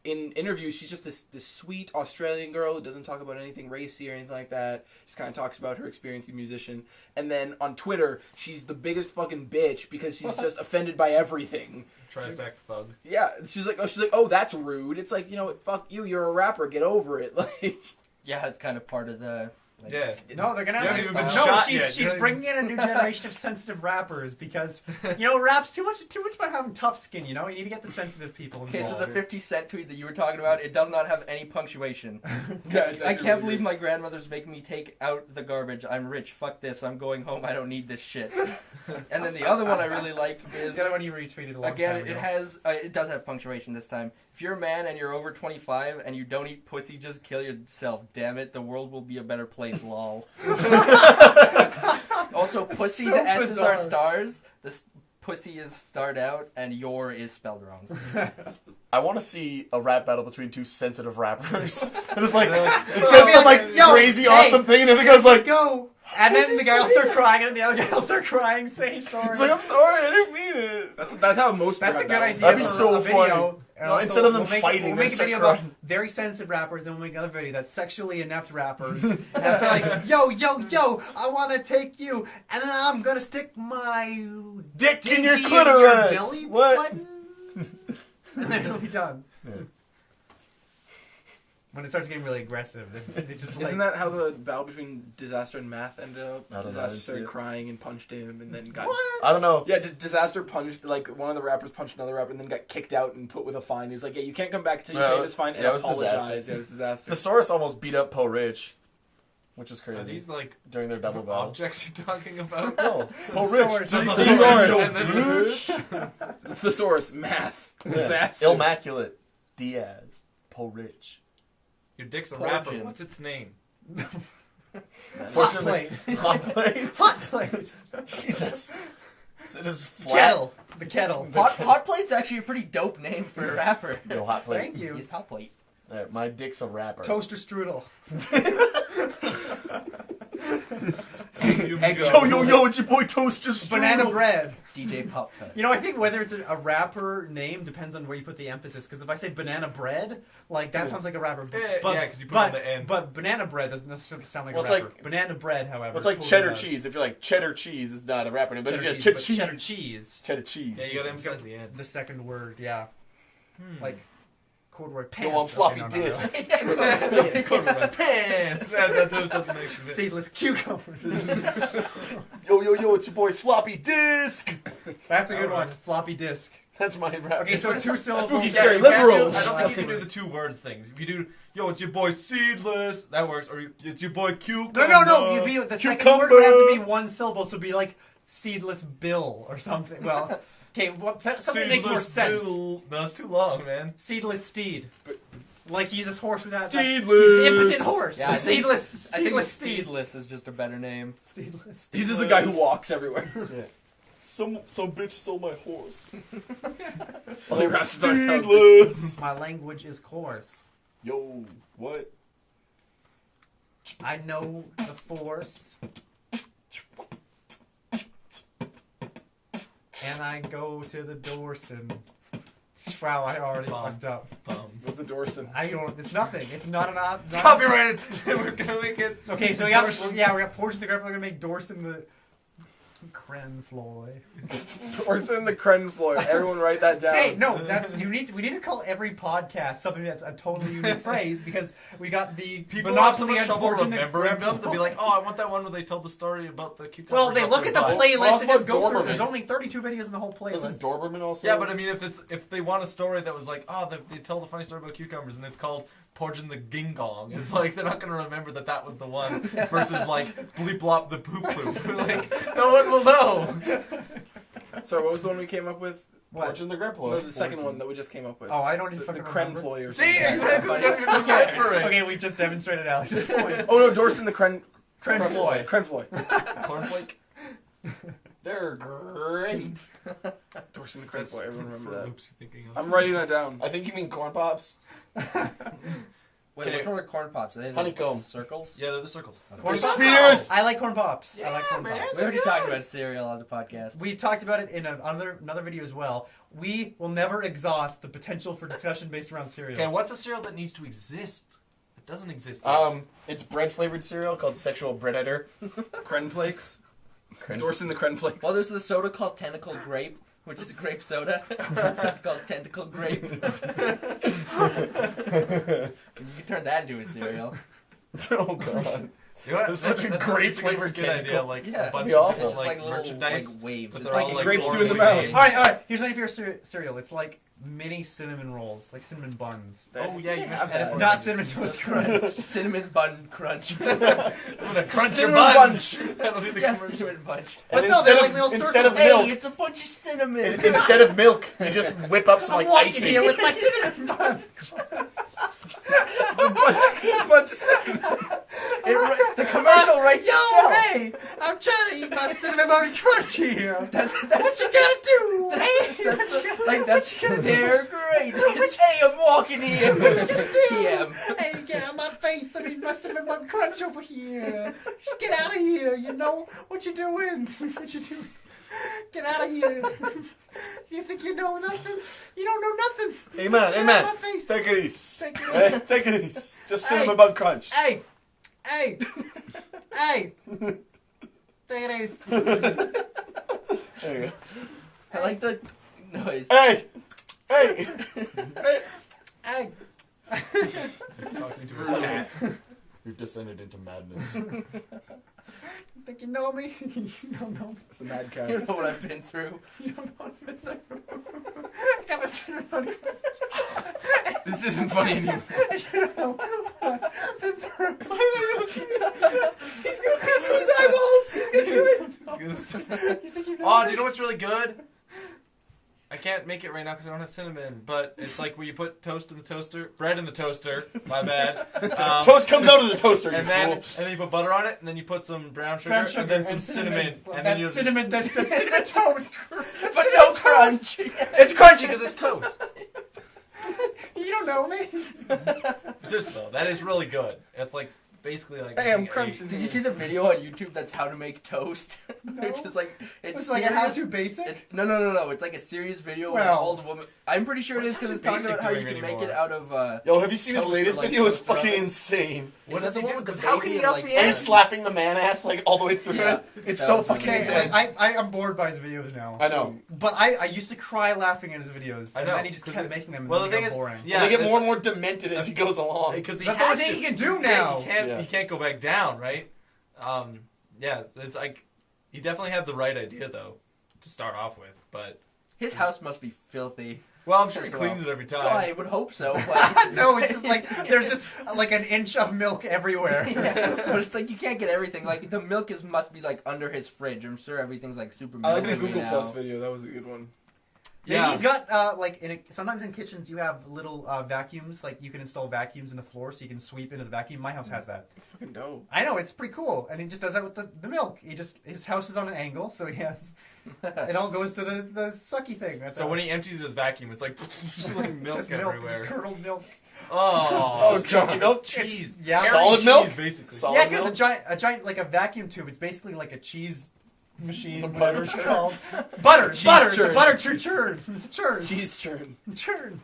in interviews, she's just this sweet Australian girl who doesn't talk about anything racy or anything like that. Just kind of talks about her experience as a musician. And then on Twitter, she's the biggest fucking bitch because she's just offended by everything. Tries to act thug. Yeah, she's like, oh, that's rude. It's like, fuck you, you're a rapper, get over it. Like, Yeah, it's kind of part of the Like, Yeah. No, they're gonna You have haven't even been no. shot she's yet. she's bringing in a new generation of sensitive rappers because rap's too much about having tough skin. You need to get the sensitive people involved. Okay, so the 50 Cent tweet that you were talking about, it does not have any punctuation. Yeah, it's I actually can't really believe good. my grandmother's making me take out the garbage. I'm rich. Fuck this. I'm going home. I don't need this shit. And then the other one I really like is, The other one you retweeted a long again, time ago. it does have punctuation this time. If you're a man and you're over 25 and you don't eat pussy, just kill yourself. Damn it. The world will be a better place, lol. Also, pussy, So the S's are bizarre. stars. This pussy is starred out and your is spelled wrong. I want to see a rap battle between two sensitive rappers. And it's like, Really? it says some like Yo, crazy hey, awesome thing, and the guy's like, go. And then the guy will start crying, and the other guy will start crying, saying sorry. it's like, I'm sorry, I didn't mean it. That's how most. That's a rap good battles idea. That'd be for so a video. funny. And No, also instead of them we'll make, fighting, we'll they make a start video about crying. very sensitive rappers, and we'll make another video that's sexually inept rappers. And it's like, yo, I want to take you, and then I'm gonna stick my Dick in your dinky clitoris. belly What? button, and then it'll be done. Yeah. When it starts getting really aggressive, it just like, Isn't that how the battle between Disaster and Math ended up? I don't know, I Disaster didn't see started it. crying and punched him, and then got. I don't know. Yeah, Disaster punched, like, one of the rappers punched another rapper and then got kicked out and put with a fine. He's like, yeah, you can't come back until you No, pay this fine and yeah, it was apologize. Disaster. Yeah, it was Disaster. Thesaurus almost beat up Po Rich, which was Are crazy, these like during their double battle. objects you're talking about? No, Po Thesaurus. Rich. Thesaurus. And then Thesaurus, Math, Disaster. Immaculate. Diaz. Po Rich. your dick's a Portion. rapper. What's its name? hot Fortunately- plate, Hot plate. hot plate, Jesus. Is it just flat? kettle, the kettle. Hot Plate's actually a pretty dope name for a rapper. Yo, hot plate. Thank you. He's Hot Plate. Alright, my dick's a rapper. Toaster strudel. You Egg go. Yo, it's your boy Toaster Strudel. Banana bread. DJ Pop Cut. I think whether it's a rapper name depends on where you put the emphasis. Because if I say banana bread, like that sounds like a rapper. Yeah, But, yeah, 'cause you put it on the end. But banana bread doesn't necessarily sound like Well, a it's rapper. Banana bread, however, Well, it's like totally cheddar does. cheese. If you're like cheddar cheese, it's not a rapper name. But Cheddar if you're cheese, cheddar but cheese. cheddar cheese. Cheddar cheese. Yeah, you gotta emphasize the end. The second word, yeah. Like code word Go pants. on floppy no. disk. Pants. That doesn't make sense. Seedless cucumber. Yo, it's your boy Floppy Disk. That's a good Alright. one. Floppy disk. That's my rap. Okay, so two syllables. Spooky Yeah, scary you can't do- liberals. I don't think you can do the two words things. If you do, yo, it's your boy Seedless, that works. Or it's your boy Cucumber. No. You'd be the second word would have to be one syllable, so it'd be like seedless bill or something. Well, okay, something that makes more Seedless sense. Bill. No, it's too long, man. Seedless steed. Like he's a horse without. Steedless. He's an impotent horse. Yeah, I think- Steedless. I think Seedless steed. Speedless is just a better name. Steedless. He's just a guy who walks everywhere. Some bitch stole my horse. Well, he raps about how- Steedless. My language is coarse. Yo, what? I know the force. And I go to the Dorson. Wow, I already Bum. fucked up. What's a Dorson? I don't. It's nothing. It's not an op. not- Copyrighted. We're gonna make it. Okay, so we got portion of the graph. We're gonna make Dorson the Crenfloy. Dorson the Crenfloy. Everyone write that down. Hey, no, we need to call every podcast something that's a totally unique phrase because we got the People have so much trouble Portion the remembering them. They'll be Crenfloy. like, oh, I want that one where they tell the story about the cucumber. Well, they look at the playlist Well, and just about go through. Doberman. There's only 32 videos in the whole Doesn't playlist. Doberman also? Yeah, but I mean, if they want a story that was like, oh, they tell the funny story about cucumbers, and it's called Porgin the Gingong, it's like they're not gonna remember that was the one. Versus like Bleep Blop the Poop Poop. Like no one will know. So what was the one we came up with? Fortune the Grandpa. No, the second one that we just came up with. Oh, I don't the, even the fucking remember. Crenfloy or See, something. exactly. We don't even remember it. Okay, we've just demonstrated Alex's point. Oh no, Dorson the Crenfloy. Crenfloy. Cornflake. They're great. Dorson the Crenfloy. Everyone remember that. Oops, you're thinking of. I'm writing that down. I think you mean corn pops. Wait, Okay. which one are corn pops? Are they the Honeycomb. circles? Yeah, they're the circles. Corn The pops? spheres. I like corn pops. I like corn man. pops. We already talked about cereal on the podcast. We've talked about it in another video as well. We will never exhaust the potential for discussion based around cereal. Okay, what's a cereal that needs to exist? It doesn't exist yet. It's bread flavored cereal called Sexual Bread Editor. Crenflakes. Dorson the Crenflakes. Well, there's the soda called Tentacle Grape, which is grape soda. It's called Tentacle Grape. You can turn that into a cereal. Oh god. You know what? There's such a That's great good flavored skin idea. tentacle. Like Yeah. a bunch That'd be of awful. different It's just like like little merchandise. like waves. but It's they're like all like grapes in the orange mouth. waves. All right. Here's an idea for cereal. It's like mini cinnamon rolls, like cinnamon buns. Oh yeah, you Yeah, mentioned And it's that. not cinnamon toast crunch. cinnamon bun crunch. I'm gonna crunch your Cinnamon buns. That'll be the Yes, commercial. cinnamon bunch. But And no, they're like instead little of circles. Hey, milk, it's a bunch of cinnamon. instead of milk, you just whip up some I'm like walking icing. here with my cinnamon bun. It's a bunch of cinnamon. The commercial right Yo, itself. hey, I'm trying to eat my cinnamon bun crunch here. That's What you gotta do? Hey, that's they're great. Hey, I'm walking here. TM. Hey, get out of my face! I need my cinnamon bun crunch over here. Just get out of here. You know what you doing? What you doing? Get out of here. You think you know nothing? You don't know nothing. Hey man, Get hey out man, of my face. take it easy. Take it Hey, take it easy. Just Hey. cinnamon bun crunch. Hey, hey, hey. Take it easy. There you go. I like the noise. Hey, hey. Hey. Talking to a cat. You've descended into madness. Think you know me? You don't know me. It's the Mad You know Cast. what I've been through. You don't know what I got my cinnamon bun crunch. This isn't funny anymore. You don't know what I've been through. He's gonna cut through his eyeballs. He's gonna do it. You think you know Oh, me? do you know what's really good? I can't make it right now because I don't have cinnamon, but it's like where you put toast in the toaster, bread in the toaster. My bad. Toast comes out of the toaster, you and then fool. you put butter on it, and then you put some brown sugar, Brown sugar and then some cinnamon, and then That's you cinnamon. That's cinnamon toast. That's But cinnamon no toast. crunch. It's crunchy because it's toast. You don't know me. Seriously though, that is really good. It's like basically like. Hey, I'm making a- crunching. Did you see the video on YouTube that's how to make toast? No. Which is like it's It's like a serious. how-to basic. No. It's like a serious video of an Well- old woman. I'm pretty sure it is because it's talking Basic about how you doing can make anymore? it out of. Yo, have you seen his Toast latest or, like, video? It's toast fucking oven. insane. What Is does that he the do? one with the Because how can baby you and, up like, the And end? he's slapping the man ass like all the way through Yeah. it. It's That so was fucking really Okay, intense. I'm bored by his videos now. I know. But I used to cry laughing at his videos. I And know, then he just 'cause kept it- making them. And Well, then the they thing got is, boring. yeah, they get it's- more and more demented as he goes along. Because he That's the has only thing to. he can do Yeah, now. He can't. Yeah. He can't go back down, right? Yeah, it's like he definitely had the right idea though to start off with, but His house must be filthy. well, I'm sure he As cleans well. it every time. Well, I would hope so. But No, it's just like there's just like an inch of milk everywhere. yeah, but it's like you can't get everything. Like the milk must be like under his fridge. I'm sure everything's like super. I like the milky Google now. Plus video. That was a good one. Yeah, Yeah. he's got like sometimes in kitchens you have little vacuums. Like you can install vacuums in the floor so you can sweep into the vacuum. My house has that. It's fucking dope. I know it's pretty cool, and he just does that with the milk. His house is on an angle, so he has it all goes to the sucky thing. That's So how- when he empties his vacuum, it's like just like milk just everywhere. just curdled milk. Oh, Just chunky milk? cheese. Yeah. Airy Solid cheese, milk? basically. Solid Yeah, because milk? a giant like a vacuum tube. It's basically like a cheese machine, The whatever butter it's churn. called. Butter. It's churn. a butter churn. It's a churn. Cheese churn. Churn.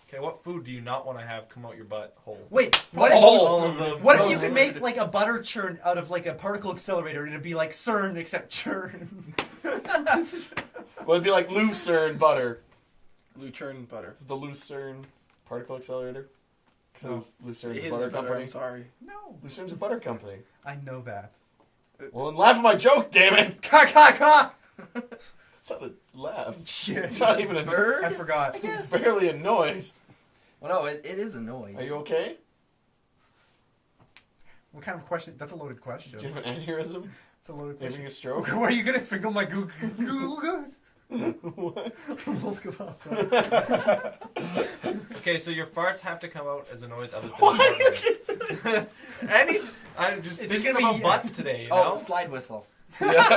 Okay, what food do you not want to have come out your butt hole? Wait, what if All of them. what if you Most could food. make like a butter churn out of like a particle accelerator and it'd be like CERN except churn? Well, it'd be like Lucerne butter. Lucerne butter. The Lucerne particle accelerator. Because Lucerne's a His butter is better, company. I'm sorry. No, Lucerne's a butter company. I know that. Well, then laugh at my joke, damn it! Ka ka ka. It's not a laugh. Shit, It's not even a Bird? I forgot. It's barely a noise. Well, no, it is a noise. Are you okay? What kind of question? That's a loaded question. Do you have an aneurysm? It's a loaded Having question. a stroke? What are you gonna finger my Google? What? Okay, so your farts have to come out as a noise other than Why do you get any. I'm just. It's It's gonna gonna be- come out butts today. You Oh, know, slide whistle. Yeah.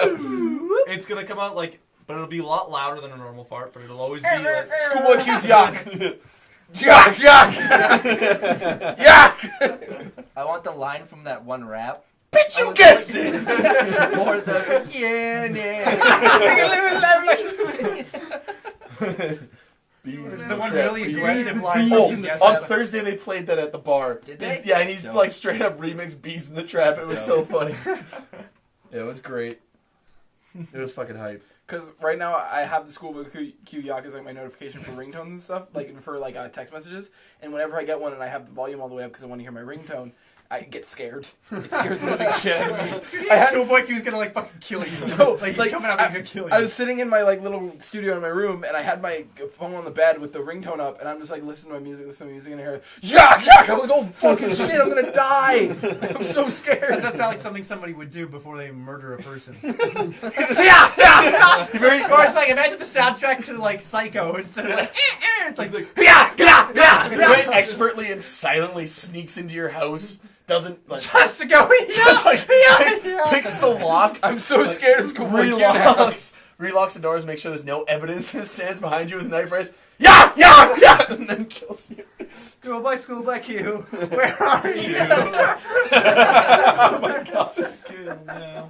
it's gonna come out like, but it'll be a lot louder than a normal fart. But it'll always be like. Schoolboy Q's yak. Yuck, yuck! Yuck! I want the line from that one rap. Bitch, you guessed it! More the yeah. Bees It's in the one trap. really Bees. aggressive line. Oh, you can guess on that. Thursday they played that at the bar. Did Bees- they? Yeah, and he No. like straight up remixed Bees in the Trap. It was No. so funny. Yeah, it was great. It was fucking hype. Because right now I have the Schoolboy Q yak as like my notification for ringtones and stuff, like for like text messages. And whenever I get one and I have the volume all the way up because I want to hear my ringtone, I get scared. It scares the living shit out of me. I had Schoolboy, he was gonna like fucking kill you. No, like he's like, coming up and gonna kill you. I was sitting in my like little studio in my room, and I had my phone on the bed with the ringtone up, and I'm just like listening to my music, and I hear, yeah. I'm like, oh fucking shit, I'm gonna die. I'm so That scared. does sound like something somebody would do before they murder a person. Yeah. Or it's like, imagine the soundtrack to like Psycho instead of like, it's like, Very expertly and silently sneaks into your house. Doesn't like just to go, just like picks the lock. I'm so scared of Schoolboy Q now. Relocks the doors, makes sure there's no evidence, and stands behind you with a knife raised. Yeah, and then kills you. Schoolboy Q, where are you? Oh my god.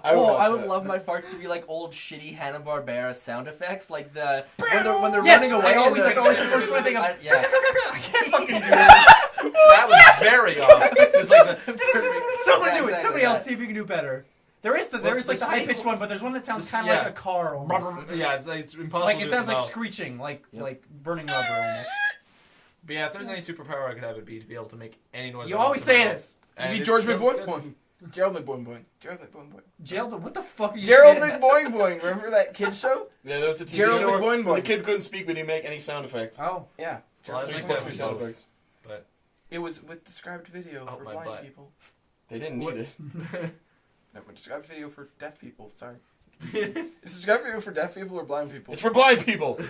I would love my farts to be like old shitty Hanna-Barbera sound effects, like the when they're Yes, running away. that's always the first one I think of. Yeah. I can't fucking do that. That was very off. It's just like the perfect. Someone Yeah, do it. exactly Somebody else that. see if you can do better. There is like the high pitched one, but there's one that sounds kind of Yeah. like a car almost. Yeah, it's impossible. Like to it do sounds like without. screeching, like burning rubber almost. But yeah, if there's any superpower I could have, it'd be to be able to make any noise. You I want always to say make. this. You And be it's George true, McBoing it's good. Boing. Gerald McBoing. Gerald McBoing Boing. Jail, but what the fuck are you Gerald saying? McBoing Boing. Remember that kid show? Yeah, there was a TV Gerald show where McBoing Boing. the kid couldn't speak, but he make any sound effects. Oh, Yeah. Well, I So he think spoke that through was sound both. effects. But It was with described video Out for my blind butt. people. They didn't need it. No, but described video for deaf people. Sorry. Is described video for deaf people or blind people? It's for blind people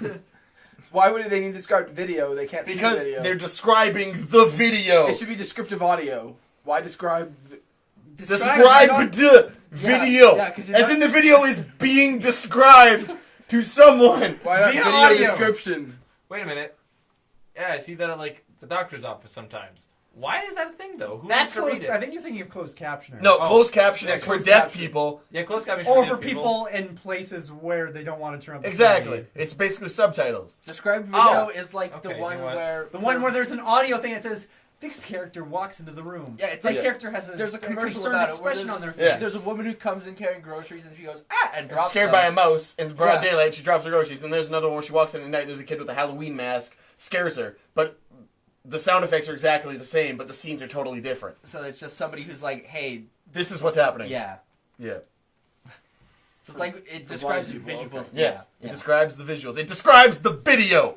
Why would they need described video? They can't see the because video. they're describing the video. It should be descriptive audio. Why describe? Describe the video, yeah, 'cause you're as not- in the video is being described to someone. Why not Via video audio. description? wait a minute. Yeah, I see that at like the doctor's office sometimes. Why is that a thing though? Who that's needs to closed. read it? I think you're thinking of closed captioning. No, Oh. closed captioning Yeah, is for closed deaf caption. people. Yeah, close captioning Or deaf for people in places where they don't want to turn up the Exactly. TV. It's basically subtitles. Described video Oh. is like Okay, the you one know what? where The one where there's an audio thing that says, this character walks into the room. Yeah, it's this like- character has there's a commercial concerned about it where expression there's- on their face. Yeah. there's a woman who comes in carrying groceries and she goes and drops Scared them. by a mouse in broad Yeah. daylight, she drops her groceries. Then there's another one where she walks in at night. There's a kid with a Halloween mask, scares her, but the sound effects are exactly the same, but the scenes are totally different. So it's just somebody who's like, hey, This is what's happening. yeah. Yeah. It's like it for describes blind visuals. people, okay. Yes. Yeah. It describes the visuals. It describes the video.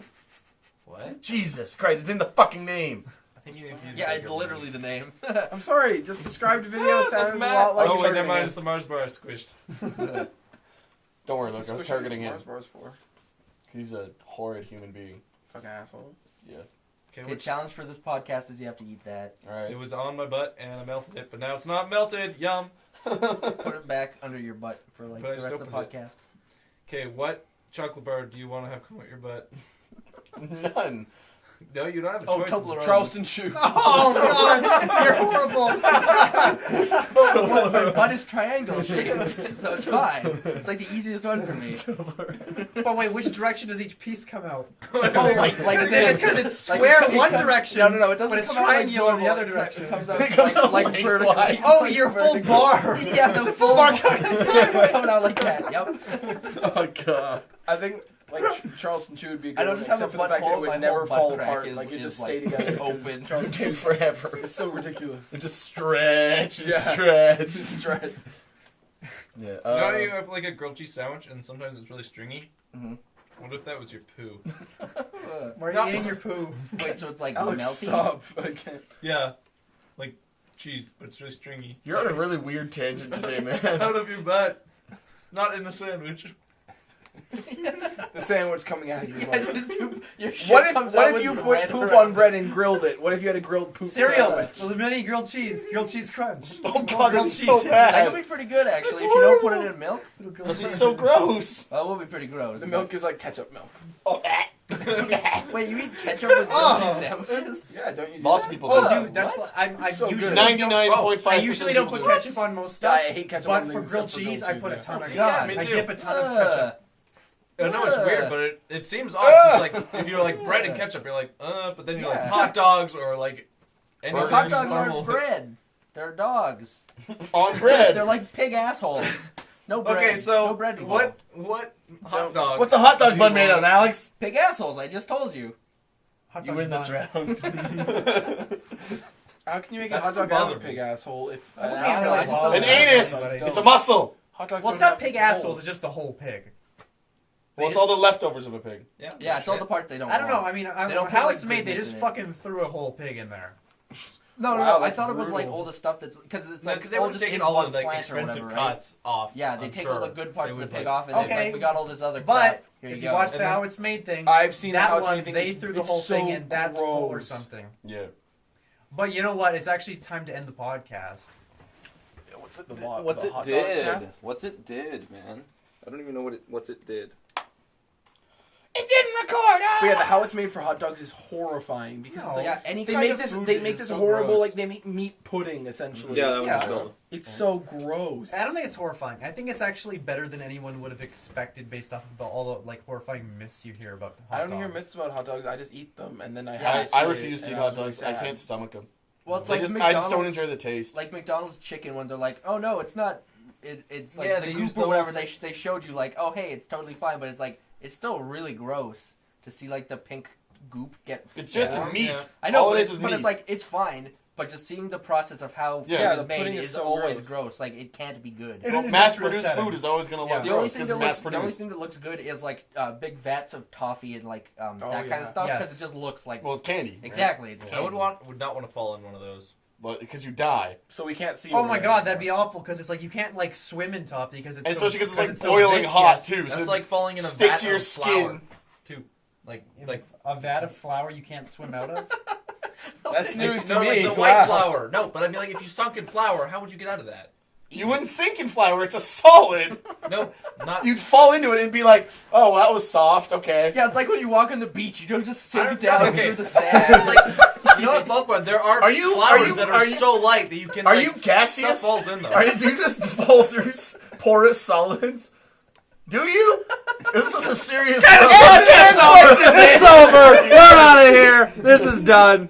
What? Jesus Christ! It's in the fucking name. I think you need to use Yeah, bigger it's literally words. the name. I'm sorry. Just described video sounded a Matt. lot like. Oh wait, never targeting mind. it. It's the Mars bar I squished. Don't worry, look. I was Switch targeting to him. Mars bars for He's a horrid human being. fucking asshole. Yeah. Okay, Okay, which challenge for this podcast is you have to eat that. All right. it was on my butt and I melted it, but now it's not melted. Yum. Put it back under your butt for like But I the just rest of the opened it. podcast. Okay, what chocolate bar do you want to have come out your butt? None. No, you don't have a Oh, choice. Toblerone. Charleston shoe. Oh god, you're horrible. My butt is triangle shaped, so it's fine. It's like the easiest one for me. But wait, which direction does each piece come out? Oh, like Because this. it's Like, square it one comes- direction. No, it doesn't but it's come out like triangular the normal. other It direction. comes It out comes out like lengthwise. vertically. Oh, It's your like full vertically. bar. Yeah, the full full bar bar coming coming out like that. Yep. Oh god. I think like Charleston shoe would be a good I don't one, just have except a for the fact that butthole, it would my never whole butt fall crack apart. is- Like it is, just like, stay together. open. Charleston Dude, shoe forever. is so ridiculous. It just stretch and Yeah. stretch. Stretch. Yeah. You know how you have like a grilled cheese sandwich and sometimes it's really stringy? Mhm. What if that was your poo? Where are No. you eating your poo? Wait, so it's like Alex, melty? stop. I can't. Yeah. Like cheese, but it's really stringy. You're on a really weird tangent today, man. Out of your butt. Not in the sandwich. The sandwich coming out of your Yeah, butt. just poop- your shit What if, comes what out if with you put bread poop around on bread and grilled it? What if you had a grilled poop Cereal sandwich? with a mini grilled cheese crunch. Oh god, Grilled that's so cheese. That bad. could be pretty good, actually, if you don't put it in milk. That'd be so gross. That would be pretty gross. The milk is like ketchup milk. Oh, Wait, you eat ketchup with grilled cheese sandwiches? Yeah, don't you do Lots that? of people do. Oh, dude, that's What? I It's so usually good. don't- 99.5%. I usually don't put ketchup on most Yeah, stuff. I hate ketchup But on for things grilled except for cheese, I put a yeah. ton of Yeah, me I too. dip a ton of ketchup. I know it's weird, but it seems odd. 'Cause it's like if you're like bread and ketchup, you're like, but then you're like Yeah. hot dogs or like anything Well, hot dogs normal. aren't bread. They're dogs. On bread. They're like pig assholes. No bread. Okay, so no bread involved. what hot dog? What's a hot dog bun made of, Alex? Pig assholes, I just told you. Hot You dog win this bun. round. How can you make a That hot dog doesn't out of a bother pig me. asshole if I don't an think it's asshole really has bother An me. holes? anus. But It's a muscle. Hot dogs Well, it's don't not have pig holes. assholes. It's just the whole pig. Well, it's all the leftovers of a pig. Yeah, it's all the part they don't. I don't know. want. I mean, They don't how put, it's like, made, they goodness just in it. fucking threw a whole pig in there. No, Wow, I that's thought it was like brutal. all the stuff that's because it's like Because they all would have just taken in all one of the plant or expensive whatever, right? cuts off. Yeah, they I'm take sure. all the good parts They of the would, pig like- off, and it's Okay. like we got all this other But crap. Here if you you go. watch the And then- How It's Made thing, I've seen the that How It's one, Made thing. they It's- threw the it's whole thing so in. That's full or gross. something. Yeah. But you know what? It's actually time to end the podcast. What's it, What's the it hot dog did? cast? What's it did, man? I don't even know what's it did. It didn't record. But yeah, the How It's Made for hot dogs is horrifying because it's like, yeah, any they kind make of this. food They make is this so horrible gross. like they make meat pudding essentially. Yeah, that was Yeah. still. It's so gross. I don't think it's horrifying. I think it's actually better than anyone would have expected based off of all the like horrifying myths you hear about hot I don't dogs. hear myths about hot dogs. I just eat them and then I. Yeah, have to I say refuse it, to eat and hot was really dogs. I sad. can't stomach them. Well, it's I like just McDonald's, don't enjoy the taste. like McDonald's chicken when they're like, oh no, it's not. It's like Yeah, the they goop use or the- whatever they showed you like, oh hey, it's totally fine, but it's like it's still really gross to see like the pink goop get. It's just formed. meat. Yeah. I know, All but, it it's, is but meat. it's like it's fine. But just seeing the process of how food Yeah, is the made pudding is is so always gross. gross. Like it can't be good. In Well, an mass-produced industrial setting. food is always going to Yeah. look The only gross thing because that it's looks, the only mass-produced. thing that looks good is like big vats of toffee and like that kind yeah. of stuff Yes. because it just looks like Well, it's candy. right? exactly. It's I would not want to fall in one of those. Well, because you die. So we can't see. Oh over my there. god, that'd be awful because it's like you can't like swim in toffee because it's And so, especially because it's like so boiling viscous. hot too. That's So like falling in a stick vat to your of skin. flour, too. Like A vat of flour you can't swim out of. That's news to no, me. like the Wow. white flour. No, but I mean, like if you sunk in flour, how would you get out of that? You wouldn't sink in flour. It's a solid. No, not. You'd fall into it and be like, "Oh, well, that was soft. Okay." Yeah, it's like when you walk on the beach, you don't just I sink don't- down okay. through the sand. It's like you know what, Bulkbud? There are flours that are you- so light that you can. Are like, you stuff gaseous? falls in them. Do you just fall through porous solids? Do you? This is a serious. It's over. We're out of here. This is done.